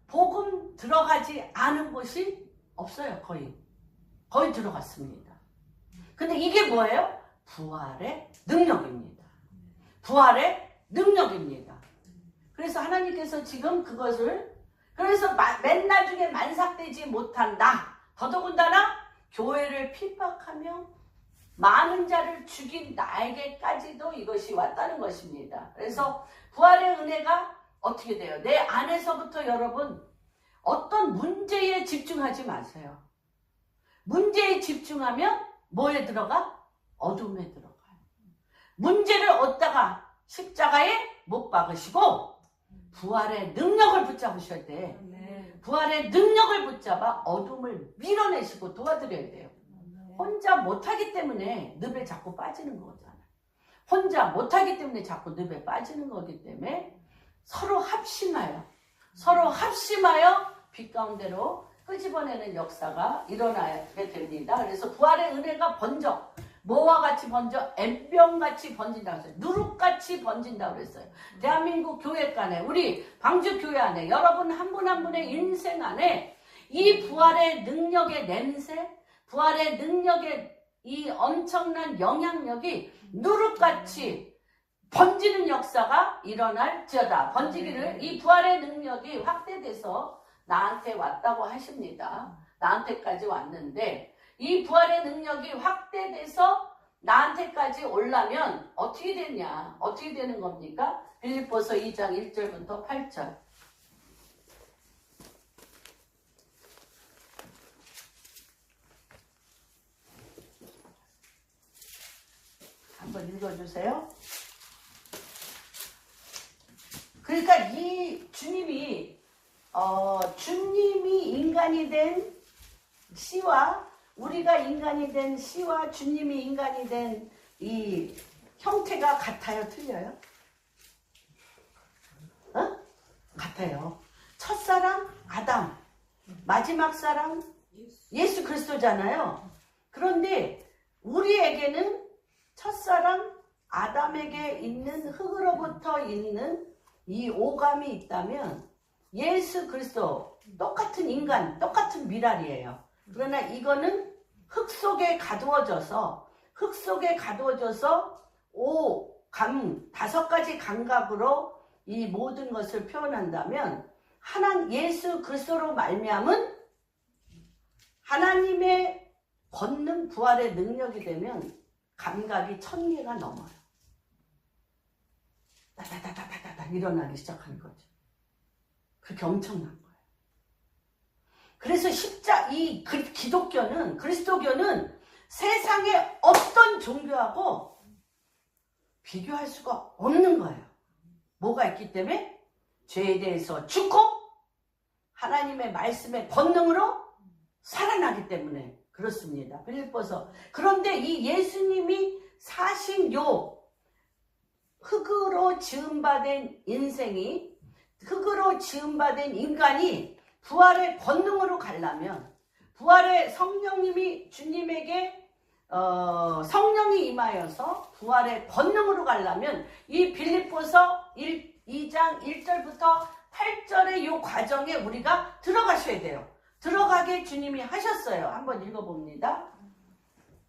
복음 들어가지 않은 곳이 없어요. 거의 들어갔습니다. 근데 이게 뭐예요? 부활의 능력입니다. 부활의 능력입니다. 그래서 하나님께서 지금 그것을, 그래서 맨날 중에 만삭되지 못한 나, 더더군다나 교회를 핍박하며 많은 자를 죽인 나에게까지도 이것이 왔다는 것입니다. 그래서 부활의 은혜가 어떻게 돼요? 내 안에서부터 여러분 어떤 문제에 집중하지 마세요. 문제에 집중하면 뭐에 들어가? 어둠에 들어가요. 문제를 얻다가 십자가에 못 박으시고 부활의 능력을 붙잡으셔야 돼. 부활의 능력을 붙잡아 어둠을 밀어내시고 도와드려야 돼요. 혼자 못하기 때문에 늪에 자꾸 빠지는 거잖아요. 혼자 못하기 때문에 자꾸 늪에 빠지는 거기 때문에 서로 합심하여 빛 가운데로 끄집어내는 역사가 일어나게 됩니다. 그래서 부활의 은혜가 번져, 뭐와 같이 번져? 엠병같이 번진다고 했어요. 누룩같이 번진다고 그랬어요. 대한민국 교회 간에, 우리 방주 교회 안에, 여러분 한 분 한 분의 인생 안에 이 부활의 능력의 냄새, 부활의 능력의 이 엄청난 영향력이 누룩같이 번지는 역사가 일어날지어다. 번지기를, 이 부활의 능력이 확대돼서 나한테 왔다고 하십니다. 나한테까지 왔는데 이 부활의 능력이 확대돼서 나한테까지 오려면 어떻게 되냐? 어떻게 되는 겁니까? 빌립보서 2장 1절부터 8절. 한번 읽어주세요. 그러니까 이 주님이 인간이 된 씨와 우리가 인간이 된 씨와 주님이 인간이 된 이 형태가 같아요? 틀려요? 같아요. 첫사람 아담, 마지막 사람 예수 그리스도잖아요. 그런데 우리에게는 첫사람 아담에게 있는 흙으로부터 있는 이 오감이 있다면 예수 그리스도 똑같은 인간, 똑같은 미랄이에요. 그러나 이거는 흙 속에 가두어져서 다섯 가지 감각으로 이 모든 것을 표현한다면 예수 그리스도로 말미암은 하나님의 권능 부활의 능력이 되면 감각이 1000개가 넘어요. 다다다다다다 일어나기 시작하는 거죠. 그렇게 엄청난 거예요. 그래서 이 기독교는, 그리스도교는 세상의 어떤 종교하고 비교할 수가 없는 거예요. 뭐가 있기 때문에? 죄에 대해서 죽고 하나님의 말씀의 권능으로 살아나기 때문에 그렇습니다. 빌립보서. 그런데 이 예수님이 사신 요 흙으로 지음받은 인생이, 흙으로 지음받은 인간이 부활의 권능으로 가려면, 부활의 성령님이 주님에게 성령이 임하여서 부활의 권능으로 가려면 이 빌립보서 2장 1절부터 8절의 이 과정에 우리가 들어가셔야 돼요. 들어가게 주님이 하셨어요. 한번 읽어봅니다.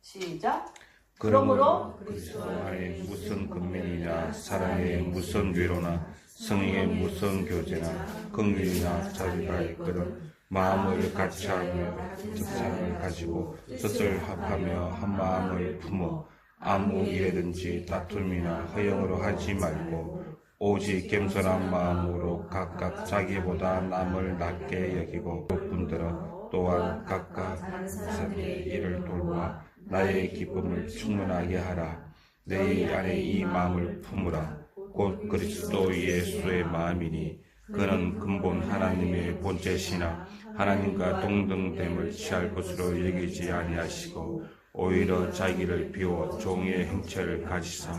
시작. 그러므로 그리스도 안에 무슨 근면이냐 사랑에 무슨 위로나 성령의 무슨 교제나 긍휼이나 자비가 있거든 마음을 같이하며 뜻사랑을 가지고 뜻을 합하며 한 마음을 품어 아무 일에든지 다툼이나 허영으로 하지 말고 오직 겸손한 마음으로 각각 자기보다 남을 낮게 여기고 분들어 또한 각각 사람의 일을 돌보아 나의 기쁨을 충만하게 하라. 내 안에 이 마음을 품으라. 곧 그리스도 예수의 마음이니 그는 근본 하나님의 본체시나 하나님과 동등됨을 취할 것으로 여기지 아니하시고 오히려 자기를 비워 종의 형체를 가지사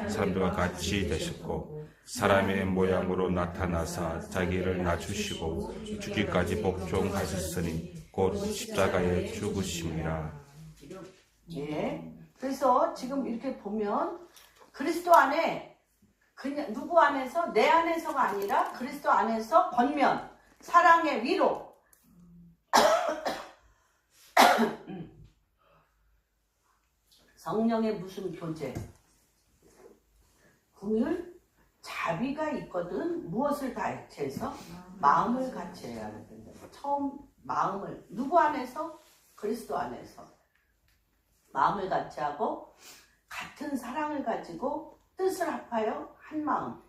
사람들과 같이 되셨고 사람의 모양으로 나타나사 자기를 낮추시고 죽기까지 복종하셨으니 곧 십자가에 죽으심이라. 예. 그래서 지금 이렇게 보면 그리스도 안에 그냥 누구 안에서 내 안에서가 아니라 그리스도 안에서 권면, 사랑의 위로, 성령의 무슨 교제, 긍휼, 자비가 있거든. 무엇을 같이 해서? 마음을 같이 해야 된다. 처음 마음을 누구 안에서? 그리스도 안에서 마음을 같이 하고 같은 사랑을 가지고 뜻을 합하여 한 마음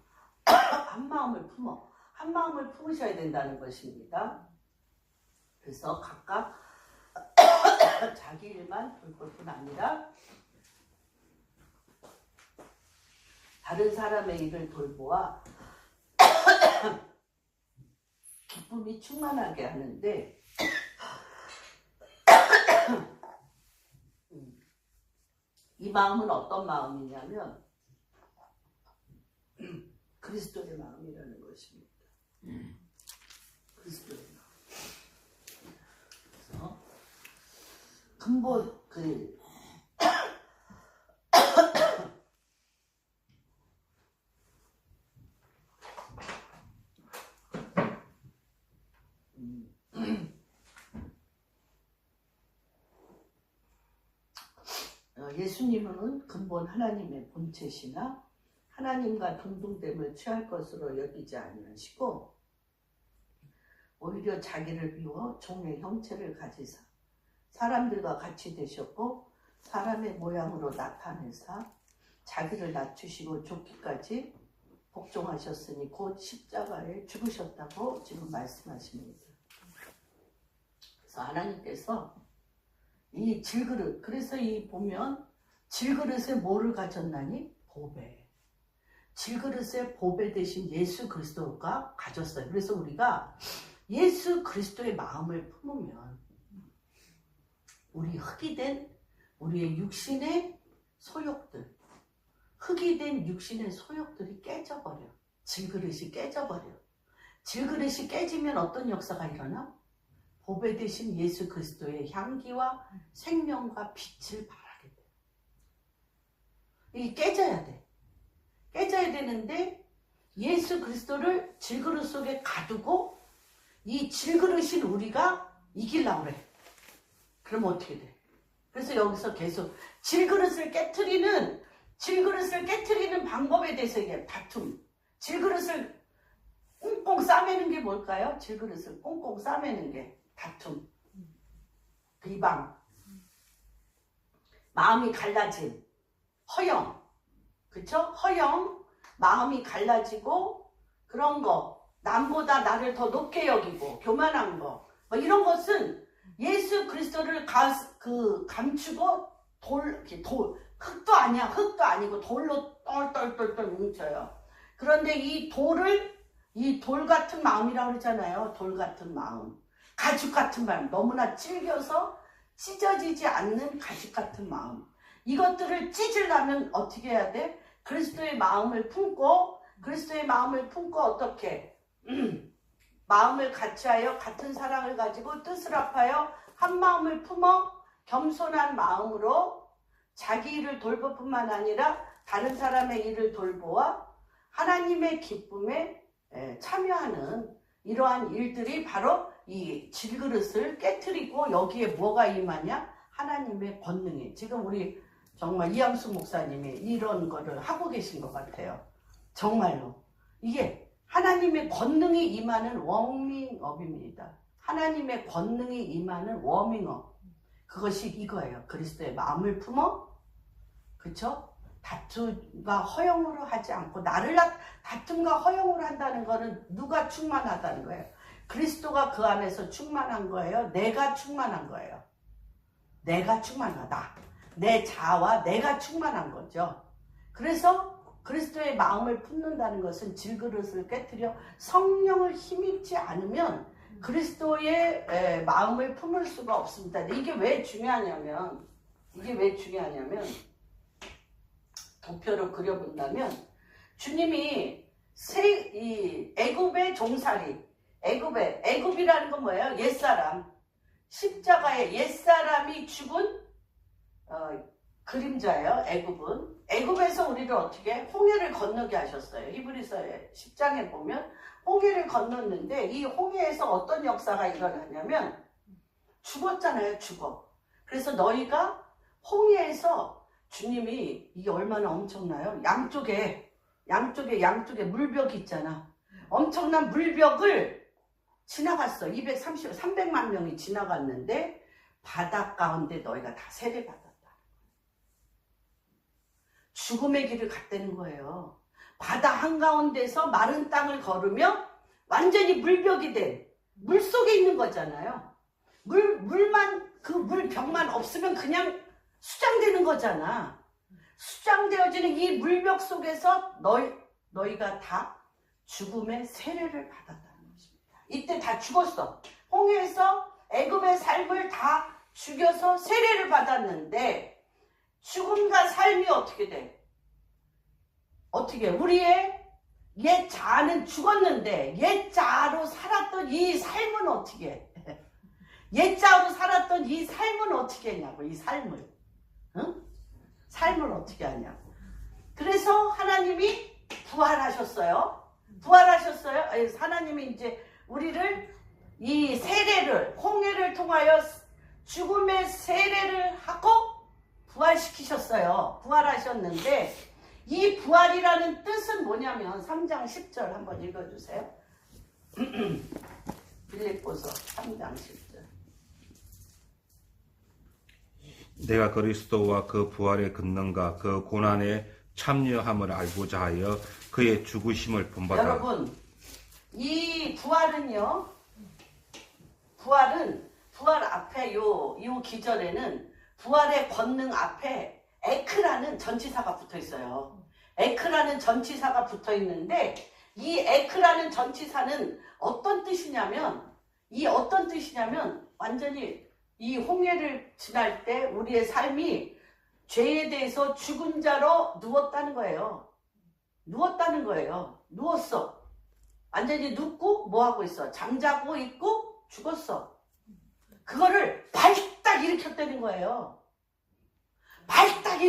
한 마음을 품어 한 마음을 품으셔야 된다는 것입니다. 그래서 각각 자기 일만 돌볼 뿐 아니라 다른 사람의 일을 돌보아 기쁨이 충만하게 하는데 이 마음은 어떤 마음이냐면 그리스도의 마음이라는 것입니다. 그리스도의 마음. 그래서 근본 예수님은 근본 하나님의 본체시나 하나님과 동등됨을 취할 것으로 여기지 아니하시고 오히려 자기를 비워 종의 형체를 가지사 사람들과 같이 되셨고 사람의 모양으로 나타내사 자기를 낮추시고 죽기까지 복종하셨으니 곧 십자가에 죽으셨다고 지금 말씀하십니다. 그래서 하나님께서 이 질그릇, 그래서 이 보면 질그릇에 뭐를 가졌나니? 보배. 질그릇에 보배 대신 예수 그리스도가 가졌어요. 그래서 우리가 예수 그리스도의 마음을 품으면 우리 흙이 된 우리의 육신의 소욕들, 흙이 된 육신의 소욕들이 깨져버려. 질그릇이 깨져버려. 질그릇이 깨지면 어떤 역사가 일어나? 보배 대신 예수 그리스도의 향기와 생명과 빛을 발하게 돼. 이게 깨져야 돼. 깨져야 되는데 예수 그리스도를 질그릇 속에 가두고 이 질그릇인 우리가 이기려고 그래. 그럼 어떻게 돼? 그래서 여기서 계속 질그릇을 깨트리는 방법에 대해서 얘기해요. 다툼. 질그릇을 꽁꽁 싸매는 게 뭘까요? 질그릇을 꽁꽁 싸매는 게 다툼, 비방, 마음이 갈라짐, 허영, 그쵸? 허영, 마음이 갈라지고 그런 거, 남보다 나를 더 높게 여기고 교만한 거, 뭐 이런 것은 예수 그리스도를 감추고 흙도 아니야, 흙도 아니고 돌로 똘똘똘똘 뭉쳐요. 그런데 이 돌 같은 마음이라고 그러잖아요. 돌 같은 마음. 가죽 같은 마음, 너무나 찔겨서 찢어지지 않는 가죽 같은 마음. 이것들을 찢으려면 어떻게 해야 돼? 그리스도의 마음을 품고 어떻게? 마음을 같이하여 같은 사랑을 가지고 뜻을 합하여 한 마음을 품어 겸손한 마음으로 자기 일을 돌볼 뿐만 아니라 다른 사람의 일을 돌보아 하나님의 기쁨에 참여하는 이러한 일들이 바로 이 질그릇을 깨트리고 여기에 뭐가 임하냐? 하나님의 권능이. 지금 우리 정말 이양수 목사님이 이런 거를 하고 계신 것 같아요. 정말로. 이게 하나님의 권능이 임하는 워밍업입니다. 하나님의 권능이 임하는 워밍업. 그것이 이거예요. 그리스도의 마음을 품어, 그쵸? 다툼과 허용으로 하지 않고, 다툼과 허용으로 한다는 거는 누가 충만하다는 거예요? 그리스도가 그 안에서 충만한 거예요? 내가 충만한 거예요? 내가 충만하다. 내 자아와 내가 충만한 거죠. 그래서 그리스도의 마음을 품는다는 것은 질그릇을 깨트려 성령을 힘입지 않으면 그리스도의 마음을 품을 수가 없습니다. 이게 왜 중요하냐면 도표로 그려본다면 주님이 이 애굽의 종살이, 애굽이라는 건 뭐예요? 옛사람, 십자가에 옛사람이 죽은 그림자예요. 애굽에서 우리를 어떻게 홍해를 건너게 하셨어요. 히브리서의 10장에 보면 홍해를 건넜는데 이 홍해에서 어떤 역사가 일어나냐면 죽었잖아요. 죽어. 그래서 너희가 홍해에서 주님이 이게 얼마나 엄청나요? 양쪽에 물벽이 있잖아. 엄청난 물벽을 지나갔어. 300만 명이 지나갔는데 바다 가운데 너희가 다 세례받았다. 죽음의 길을 갔다는 거예요. 바다 한가운데서 마른 땅을 걸으며 완전히 물벽이 된 물속에 있는 거잖아요. 그 물벽만 없으면 그냥 수장되는 거잖아. 수장되어지는 이 물벽 속에서 너희가 다 죽음의 세례를 받았다는 것입니다. 이때 다 죽었어. 홍해에서 애굽의 삶을 다 죽여서 세례를 받았는데 죽음과 삶이 어떻게 돼? 우리의 옛 자아는 죽었는데 옛 자아로 살았던 이 삶은 어떻게 해? 옛 자아로 살았던 이 삶은 어떻게 했냐고. 이 삶을. 응? 삶을 어떻게 하냐고. 그래서 하나님이 부활하셨어요. 하나님이 이제 우리를 이 세례를, 홍해를 통하여 죽음의 세례를 하고 부활시키셨어요. 부활하셨는데 이 부활이라는 뜻은 뭐냐면 3장 10절 한번 읽어주세요. 빌립보서 3장 10절. 내가 그리스도와 그 부활의 권능과 그 고난에 참여함을 알고자 하여 그의 죽으심을 본받아. 여러분, 이 부활은요, 부활 앞에 요 기절에는 부활의 권능 앞에 에크라는 전치사가 붙어 있어요. 에크라는 전치사가 붙어 있는데 이 에크라는 전치사는 어떤 뜻이냐면 완전히 이 홍해를 지날 때 우리의 삶이 죄에 대해서 죽은 자로 누웠다는 거예요. 누웠어. 완전히 눕고 뭐 하고 있어? 잠자고 있고 죽었어. 그거를 발딱 일으켰다는 거예요. 발딱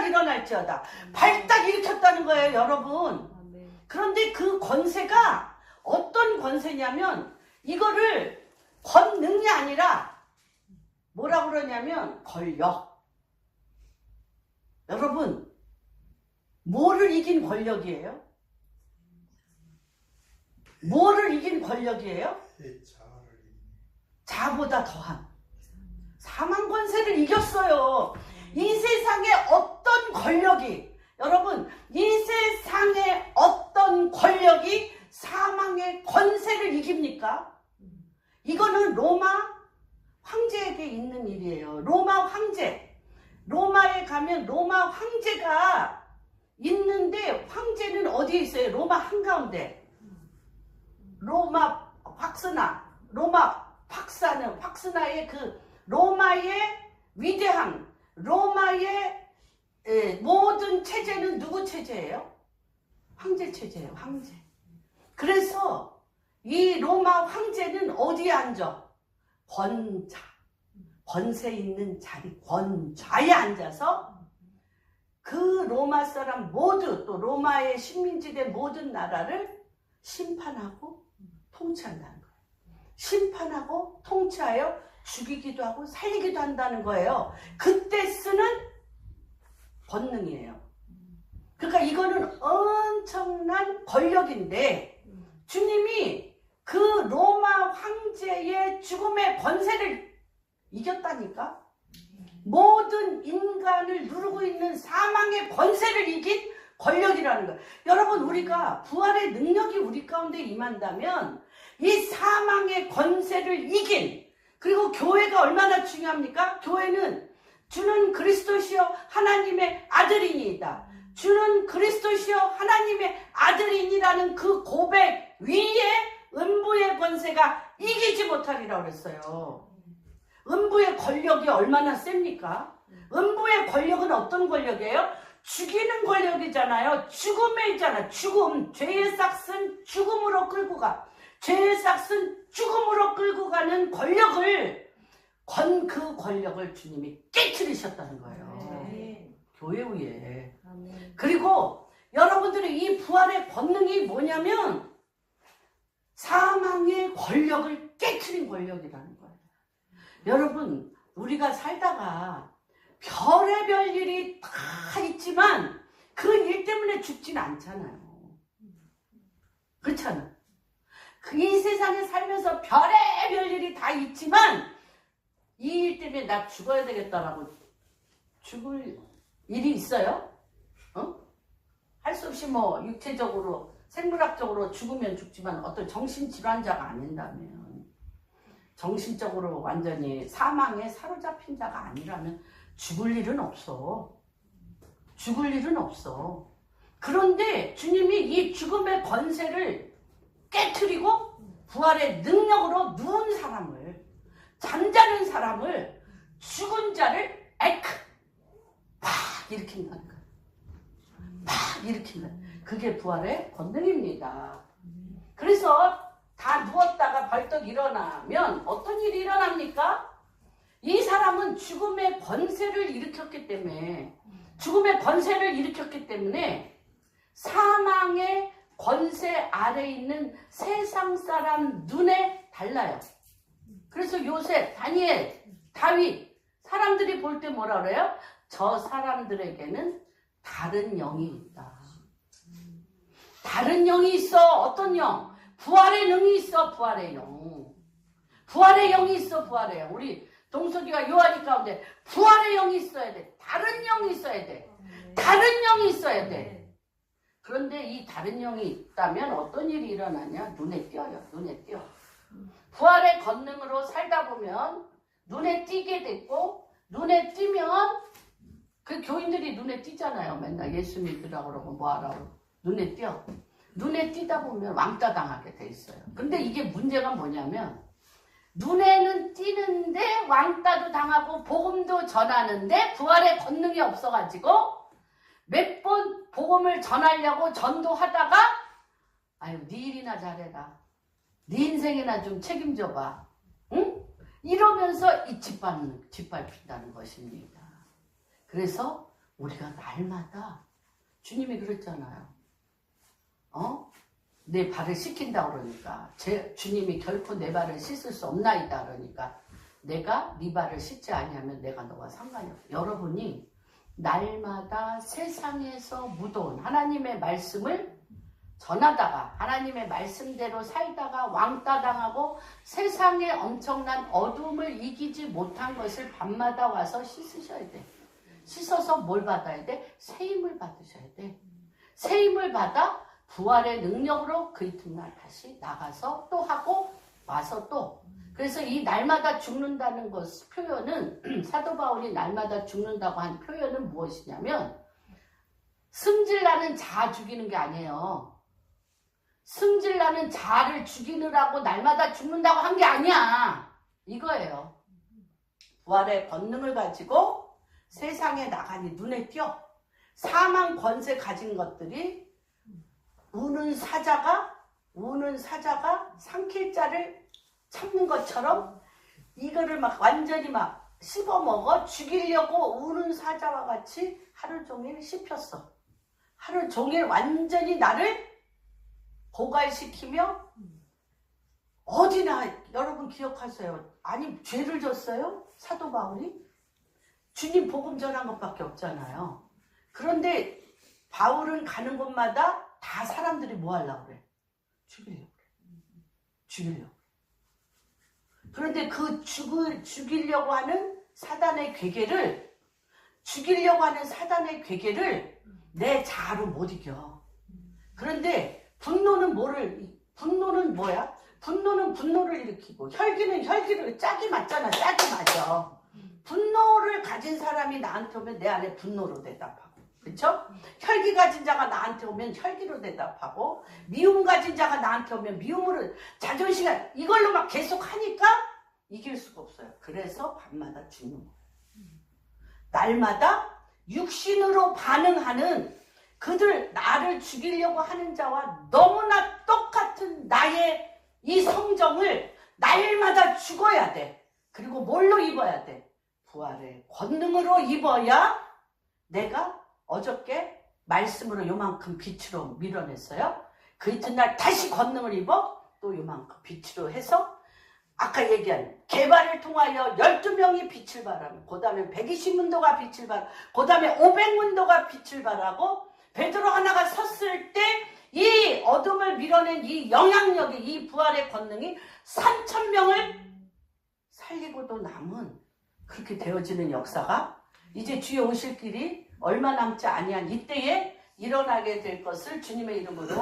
일어날지어다. 발딱 일으켰다는 거예요, 여러분. 그런데 그 권세가 어떤 권세냐면 이거를 권능이 아니라 뭐라고 그러냐면 권력. 여러분, 뭐를 이긴 권력이에요? 자보다 더한 사망 권세를 이겼어요. 이 세상에 어떤 권력이, 여러분, 이 세상에 어떤 권력이 사망의 권세를 이깁니까? 이거는 로마 황제에게 있는 일이에요. 로마에 가면 로마 황제가 있는데 황제는 어디에 있어요? 로마 한가운데. 로마 팍스나의 그 로마의 위대함, 로마의 모든 체제는 누구 체제예요? 황제 체제예요. 황제. 그래서 이 로마 황제는 어디에 앉아? 권세 있는 자리, 권좌에 앉아서 그 로마 사람 모두, 또 로마의 식민지된 모든 나라를 심판하고 통치한다는 거예요. 심판하고 통치하여 죽이기도 하고 살리기도 한다는 거예요. 그때 쓰는 권능이에요. 그러니까 이거는 엄청난 권력인데 주님이 그 로마 황제의 죽음의 권세를 이겼다니까. 모든 인간을 누르고 있는 사망의 권세를 이긴 권력이라는 거예요. 여러분, 우리가 부활의 능력이 우리 가운데 임한다면 이 사망의 권세를 이긴, 그리고 교회가 얼마나 중요합니까? 교회는 주는 그리스도시여 하나님의 아들이니이다. 주는 그리스도시여 하나님의 아들이니라는 그 고백 위에 음부의 권세가 이기지 못하리라고 그랬어요. 음부의 권력이 얼마나 셉니까? 음부의 권력은 어떤 권력이에요? 죽이는 권력이잖아요. 죽음에 있잖아. 죽음. 죄의 싹은 죽음으로 끌고 가. 죄의 싹은 죽음으로 끌고 가는 권력을, 그 권력을 주님이 깨트리셨다는 거예요. 교회 위에. 그리고 여러분들이 이 부활의 권능이 뭐냐면 사망의 권력을 깨트린 권력이라는 거예요. 여러분, 우리가 살다가 별의별 일이 다 있지만 그 일 때문에 죽진 않잖아요. 그렇잖아. 이 세상에 살면서 별의별 일이 다 있지만 이 일 때문에 나 죽어야 되겠다라고 죽을 일이 있어요? 할 수 없이 뭐 육체적으로 생물학적으로 죽으면 죽지만 어떤 정신질환자가 아닌다면, 정신적으로 완전히 사망에 사로잡힌 자가 아니라면 죽을 일은 없어. 죽을 일은 없어. 그런데 주님이 이 죽음의 권세를 깨트리고 부활의 능력으로 누운 사람을, 잠자는 사람을, 죽은 자를 에크 팍 일으킨다는 거야. 팍 일으킨다. 그게 부활의 권능입니다. 그래서 다 누웠다가 벌떡 일어나면 어떤 일이 일어납니까? 이 사람은 죽음의 권세를 일으켰기 때문에, 죽음의 권세를 일으켰기 때문에 사망의 권세 아래에 있는 세상 사람 눈에 달라요. 그래서 요셉, 다니엘, 다윗, 사람들이 볼 때 뭐라 그래요? 저 사람들에게는 다른 영이 있다. 다른 영이 있어. 어떤 영? 부활의 영이 있어. 부활의 영. 부활의 영이 있어. 부활의 영. 우리 동석이가 요한이 가운데 부활의 영이 있어야 돼. 다른 영이 있어야 돼. 다른 영이 있어야 돼. 그런데 이 다른 영이 있다면 어떤 일이 일어나냐? 눈에 띄어요. 눈에 띄어. 부활의 권능으로 살다 보면 눈에 띄게 됐고, 눈에 띄면 그 교인들이 눈에 띄잖아요. 맨날 예수 믿으라고 그러고 뭐 하라고. 눈에 띄어. 눈에 띄다 보면 왕따 당하게 돼 있어요. 근데 이게 문제가 뭐냐면 눈에는 띄는데 왕따도 당하고 복음도 전하는데 부활의 권능이 없어가지고 몇 번 복음을 전하려고 전도하다가 아유 네 일이나 잘해라. 네 인생이나 좀 책임져봐. 응? 이러면서 이 짓밟힌다는 것입니다. 그래서 우리가 날마다 주님이 그랬잖아요. 내 발을 씻긴다 그러니까 주님이 결코 내 발을 씻을 수 없나이다 그러니까 내가 네 발을 씻지 아니하면 내가 너와 상관이 없어. 여러분이 날마다 세상에서 묻어온 하나님의 말씀을 전하다가 하나님의 말씀대로 살다가 왕따 당하고 세상의 엄청난 어둠을 이기지 못한 것을 밤마다 와서 씻으셔야 돼. 씻어서 뭘 받아야 돼? 세임을 받으셔야 돼. 세임을 받아 부활의 능력으로 그 이튿날 다시 나가서 또 하고 와서 또. 그래서 이 날마다 죽는다는 것 표현은 사도 바울이 날마다 죽는다고 한 표현은 무엇이냐면 승질나는 자 죽이는 게 아니에요. 승질나는 자를 죽이느라고 날마다 죽는다고 한 게 아니야. 이거예요. 부활의 권능을 가지고 세상에 나가니 눈에 띄어. 사망 권세 가진 것들이 우는 사자가 삼킬 자를 참는 것처럼 이거를 막 완전히 막 씹어먹어 죽이려고 우는 사자와 같이 하루 종일 씹혔어. 하루 종일 완전히 나를 고갈시키며 어디나 여러분 기억하세요. 아니 죄를 졌어요? 사도 바울이? 주님 복음 전한 것밖에 없잖아요. 그런데 바울은 가는 곳마다 다 사람들이 뭐 하려고 그래? 죽이려고. 그런데 그 죽이려고 하는 사단의 괴계를 내 자아로 못 이겨. 그런데 분노는 뭐야? 분노는 분노를 일으키고 혈기는 혈기를 짝이 맞잖아. 짝이 맞아. 분노를 가진 사람이 나한테 오면 내 안에 분노로 대답하고, 그렇죠? 혈기 가진 자가 나한테 오면 혈기로 대답하고, 미움 가진 자가 나한테 오면 미움으로, 자존심 이걸로 막 계속 하니까 이길 수가 없어요. 그래서 밤마다 죽는 거예요. 날마다 육신으로 반응하는 그들, 나를 죽이려고 하는 자와 너무나 똑같은 나의 이 성정을 날마다 죽어야 돼. 그리고 뭘로 입어야 돼? 부활의 권능으로 입어야 내가 어저께 말씀으로 요만큼 빛으로 밀어냈어요. 그 이튿날 다시 권능을 입어 또 요만큼 빛으로 해서 아까 얘기한 개발을 통하여 12명이 빛을 발하고, 그 다음에 120문도가 빛을 발하고, 그 다음에 500문도가 빛을 발하고, 베드로 하나가 섰을 때 이 어둠을 밀어낸 이 영향력이, 이 부활의 권능이 3,000명을 살리고도 남은, 그렇게 되어지는 역사가 이제 주의 오실 길이 얼마 남지 아니한 이때에 일어나게 될 것을 주님의 이름으로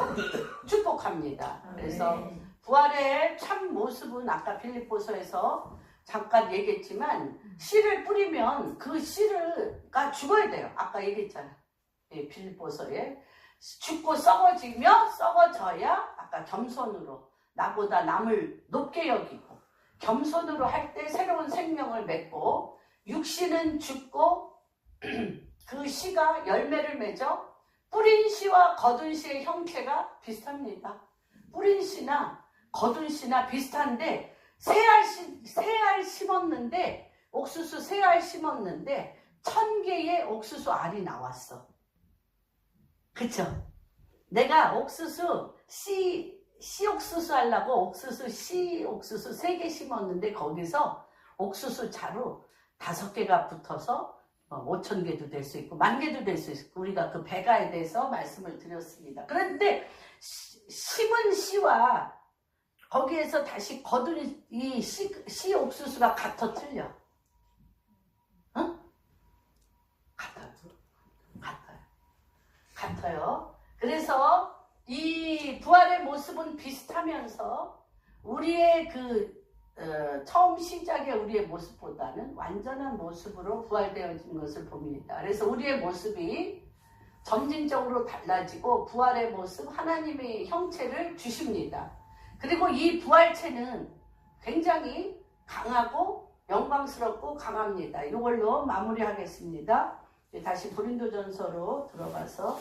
축복합니다. 그래서 부활의 참 모습은 아까 빌립보서에서 잠깐 얘기했지만, 씨를 뿌리면 그 씨가 죽어야 돼요. 아까 얘기했잖아. 예, 빌립보서에 죽고 썩어져야 아까 겸손으로 나보다 남을 높게 여기고 겸손으로 할 때 새로운 생명을 맺고, 육신은 죽고 그 씨가 열매를 맺어 뿌린 씨와 거둔 씨의 형태가 비슷합니다. 뿌린 씨나 거둔 씨나 비슷한데, 새알 심었는데, 옥수수 새알 심었는데 1,000개의 옥수수 알이 나왔어. 그쵸? 내가 옥수수 씨 옥수수 하려고 씨 옥수수 3개 심었는데 거기서 옥수수 자루 5개가 붙어서 5,000개도 될 수 있고 10,000개도 될 수 있고, 우리가 그 배가에 대해서 말씀을 드렸습니다. 그런데 심은 씨와 거기에서 다시 거둔 이 씨 옥수수가 같아 틀려? 응? 같아요. 그래서 이 부활의 모습은 비슷하면서 우리의 처음 시작의 우리의 모습보다는 완전한 모습으로 부활되어진 것을 봅니다. 그래서 우리의 모습이 점진적으로 달라지고 부활의 모습, 하나님의 형체를 주십니다. 그리고 이 부활체는 굉장히 강하고 영광스럽고 강합니다. 이걸로 마무리하겠습니다. 다시 고린도전서로 들어가서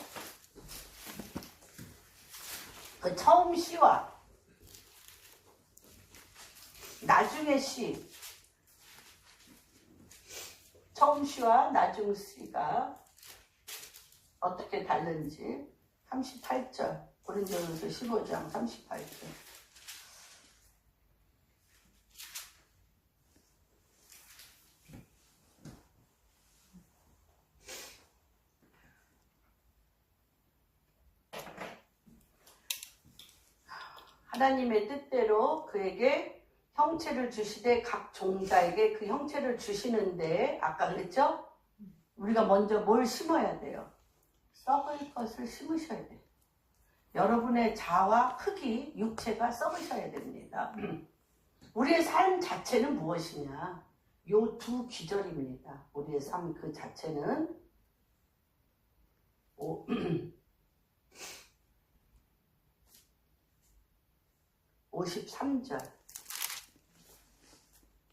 그 처음 시와 나중의 시, 처음 시와 나중 시가 어떻게 다른지 38절, 고린도전서 15장 38절. 하나님의 뜻대로 그에게 형체를 주시되 각 종자에게 그 형체를 주시는데, 아까 그랬죠? 우리가 먼저 뭘 심어야 돼요? 썩을 것을 심으셔야 돼요. 여러분의 자와 크기, 육체가 썩으셔야 됩니다. 우리의 삶 자체는 무엇이냐? 요 두 기절입니다. 우리의 삶 그 자체는 53절,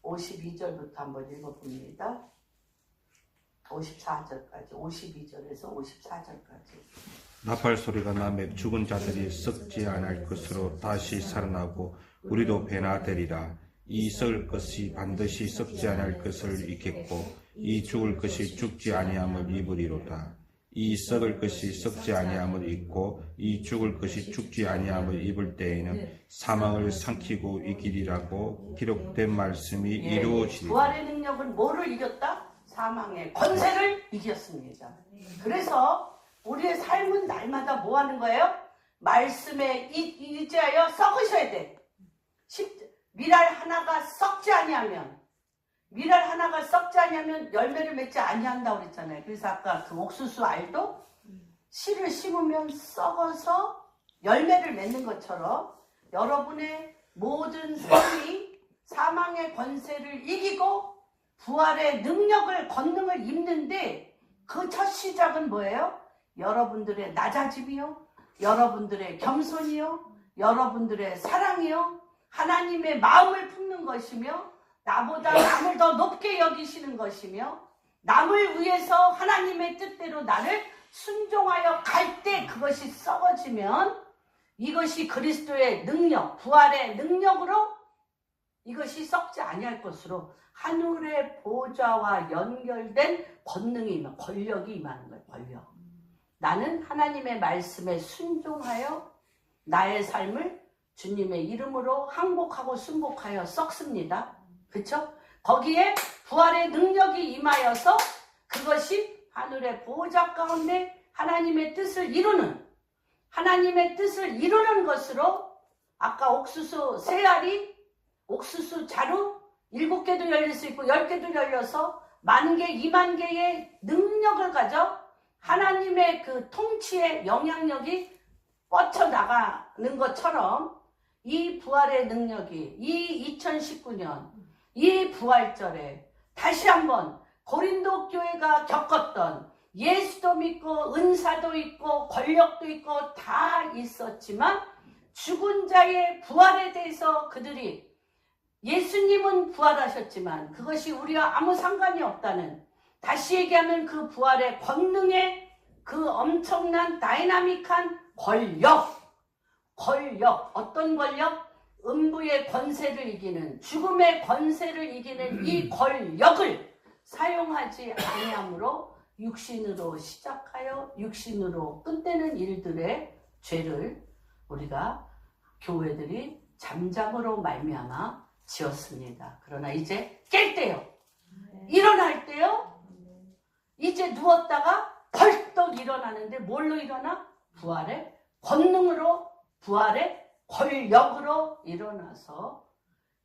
52절부터 한번 읽어봅니다. 54절까지, 52절에서 54절까지. 나팔 소리가 나매 죽은 자들이 썩지 않을 것으로 다시 살아나고 우리도 변화되리라. 이 썩을 것이 반드시 썩지 않을 것을 입겠고 이 죽을 것이 죽지 아니함을 입으리로다. 이 썩을 것이 썩지 아니함을 입고 이 죽을 것이 죽지 아니함을 입을 때에는 사망을 삼키고 이기리라고 기록된 말씀이 이루어지리라. 부활의 능력은 뭐를 이겼다? 사망의 권세를 이겼습니다. 그래서 우리의 삶은 날마다 뭐 하는 거예요? 말씀에 의지하여 썩으셔야 돼. 밀알 하나가 썩지 아니하면 열매를 맺지 아니한다고 그랬잖아요. 그래서 아까 그 옥수수 알도 씨를 심으면 썩어서 열매를 맺는 것처럼 여러분의 모든 삶이 사망의 권세를 이기고 부활의 능력을, 권능을 입는데 그 첫 시작은 뭐예요? 여러분들의 낮아짐이요, 여러분들의 겸손이요, 여러분들의 사랑이요, 하나님의 마음을 품는 것이며, 나보다 남을 더 높게 여기시는 것이며, 남을 위해서 하나님의 뜻대로 나를 순종하여 갈 때 그것이 썩어지면 이것이 그리스도의 능력, 부활의 능력으로 이것이 썩지 아니할 것으로 하늘의 보좌와 연결된 권능이 임하는, 권력이 임하는 거예요. 권력. 나는 하나님의 말씀에 순종하여 나의 삶을 주님의 이름으로 항복하고 순복하여 썩습니다. 그렇죠? 거기에 부활의 능력이 임하여서 그것이 하늘의 보좌 가운데 하나님의 뜻을 이루는 것으로, 아까 옥수수 3알이 옥수수 자루 7개도 열릴 수 있고 10개도 열려서 10,000개, 20,000개의 능력을 가져 하나님의 그 통치의 영향력이 뻗쳐나가는 것처럼 이 부활의 능력이 이 2019년 이 부활절에 다시 한번 고린도 교회가 겪었던, 예수도 믿고 은사도 있고 권력도 있고 다 있었지만 죽은 자의 부활에 대해서 그들이, 예수님은 부활하셨지만 그것이 우리와 아무 상관이 없다는, 다시 얘기하면 그 부활의 권능의 그 엄청난 다이나믹한 권력, 어떤 권력? 음부의 권세를 이기는, 죽음의 권세를 이기는 이 권력을 사용하지 아니함으로 육신으로 시작하여 육신으로 끝내는 일들의 죄를 우리가 교회들이 잠잠으로 말미암아 지었습니다. 그러나 이제 깰 때요, 일어날 때요, 이제 누웠다가 벌떡 일어나는데 뭘로 일어나? 부활의 권능으로, 부활의 권력으로 일어나서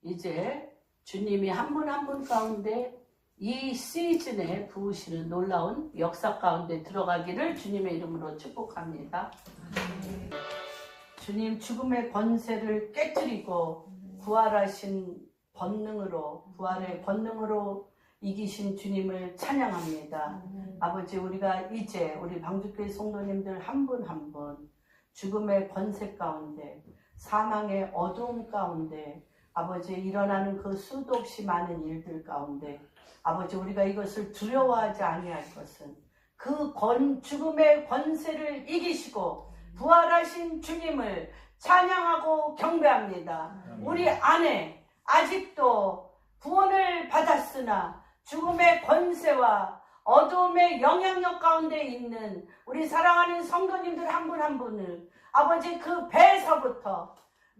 이제 주님이 한 분 한 분 가운데 이 시즌에 부으시는 놀라운 역사 가운데 들어가기를 주님의 이름으로 축복합니다. 주님 죽음의 권세를 깨뜨리고 부활하신 권능으로, 부활의 권능으로 이기신 주님을 찬양합니다. 아버지, 우리가 이제 우리 방주교회 성도님들 한 분 한 분 죽음의 권세 가운데, 사망의 어두움 가운데, 아버지 일어나는 그 수도 없이 많은 일들 가운데, 아버지 우리가 이것을 두려워하지 아니할 것은 그 죽음의 권세를 이기시고 부활하신 주님을 찬양하고 경배합니다. 우리 안에 아직도 구원을 받았으나 죽음의 권세와 어두움의 영향력 가운데 있는 우리 사랑하는 성도님들 한 분 한 분을 아버지 그 배에서부터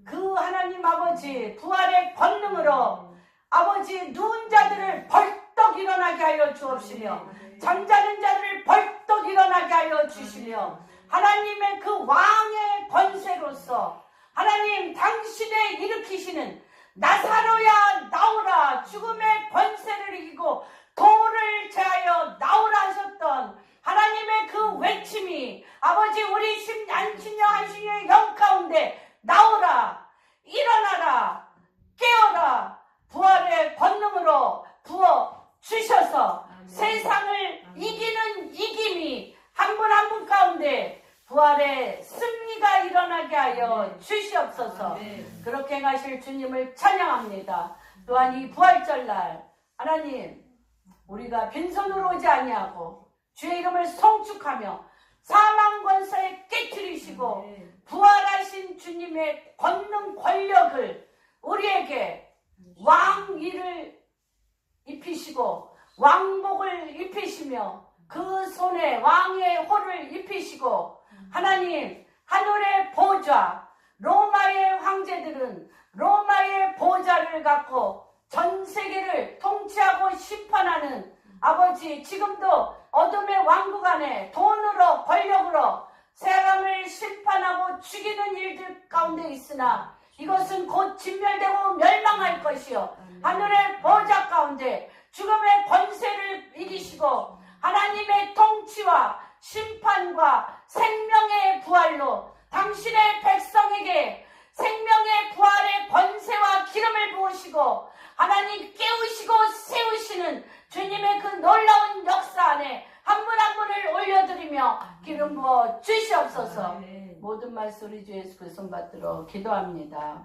그 하나님 아버지 부활의 권능으로 아버지 누운 자들을 벌떡 일어나게 하여 주옵시며 잠자는 자들을 벌떡 일어나게 하여 주시며 하나님의 그 왕의 권세로서 하나님 당신의 일으키시는 나사로야 나오라, 죽음의 권세를 이기고 돌을 제하여 나오라 하셨던 하나님의 그 외침이 아버지 우리 안신여 한신여의 영 가운데 나오라, 일어나라, 깨어라, 부활의 권능으로 부어 주셔서 세상을 이기는 이김이 한 분 한 분 가운데 부활의 승리가 일어나게 하여 주시옵소서. 그렇게 행하실 주님을 찬양합니다. 또한 이 부활절날 하나님 우리가 빈손으로 오지 아니하고 주의 이름을 성축하며 사망 권세에 깨뜨리시고 부활하신 주님의 권능 권력을 우리에게 왕위를 입히시고 왕복을 입히시며 그 손에 왕의 호를 입히시고 하나님 하늘의 보좌 로마의 황제들은 로마의 보좌를 갖고 전 세계를 통치하고 심판하는 아버지 지금도 어둠의 왕국 안에 돈으로 권력으로 사람을 심판하고 죽이는 일들 가운데 있으나 이것은 곧 진멸되고 멸망할 것이요 하늘의 보좌 가운데 죽음의 권세를 이기시고 하나님의 통치와 심판과 생명의 부활로 당신의 백성에게 생명의 부활의 권세와 기름을 부으시고 하나님 깨우시고 세우시는 주님의 그 놀라운 역사 안에 한 분 한 분을 올려드리며 기름 부어 주시옵소서. 모든 말소리 주 예수 그리스도 받들어 기도합니다.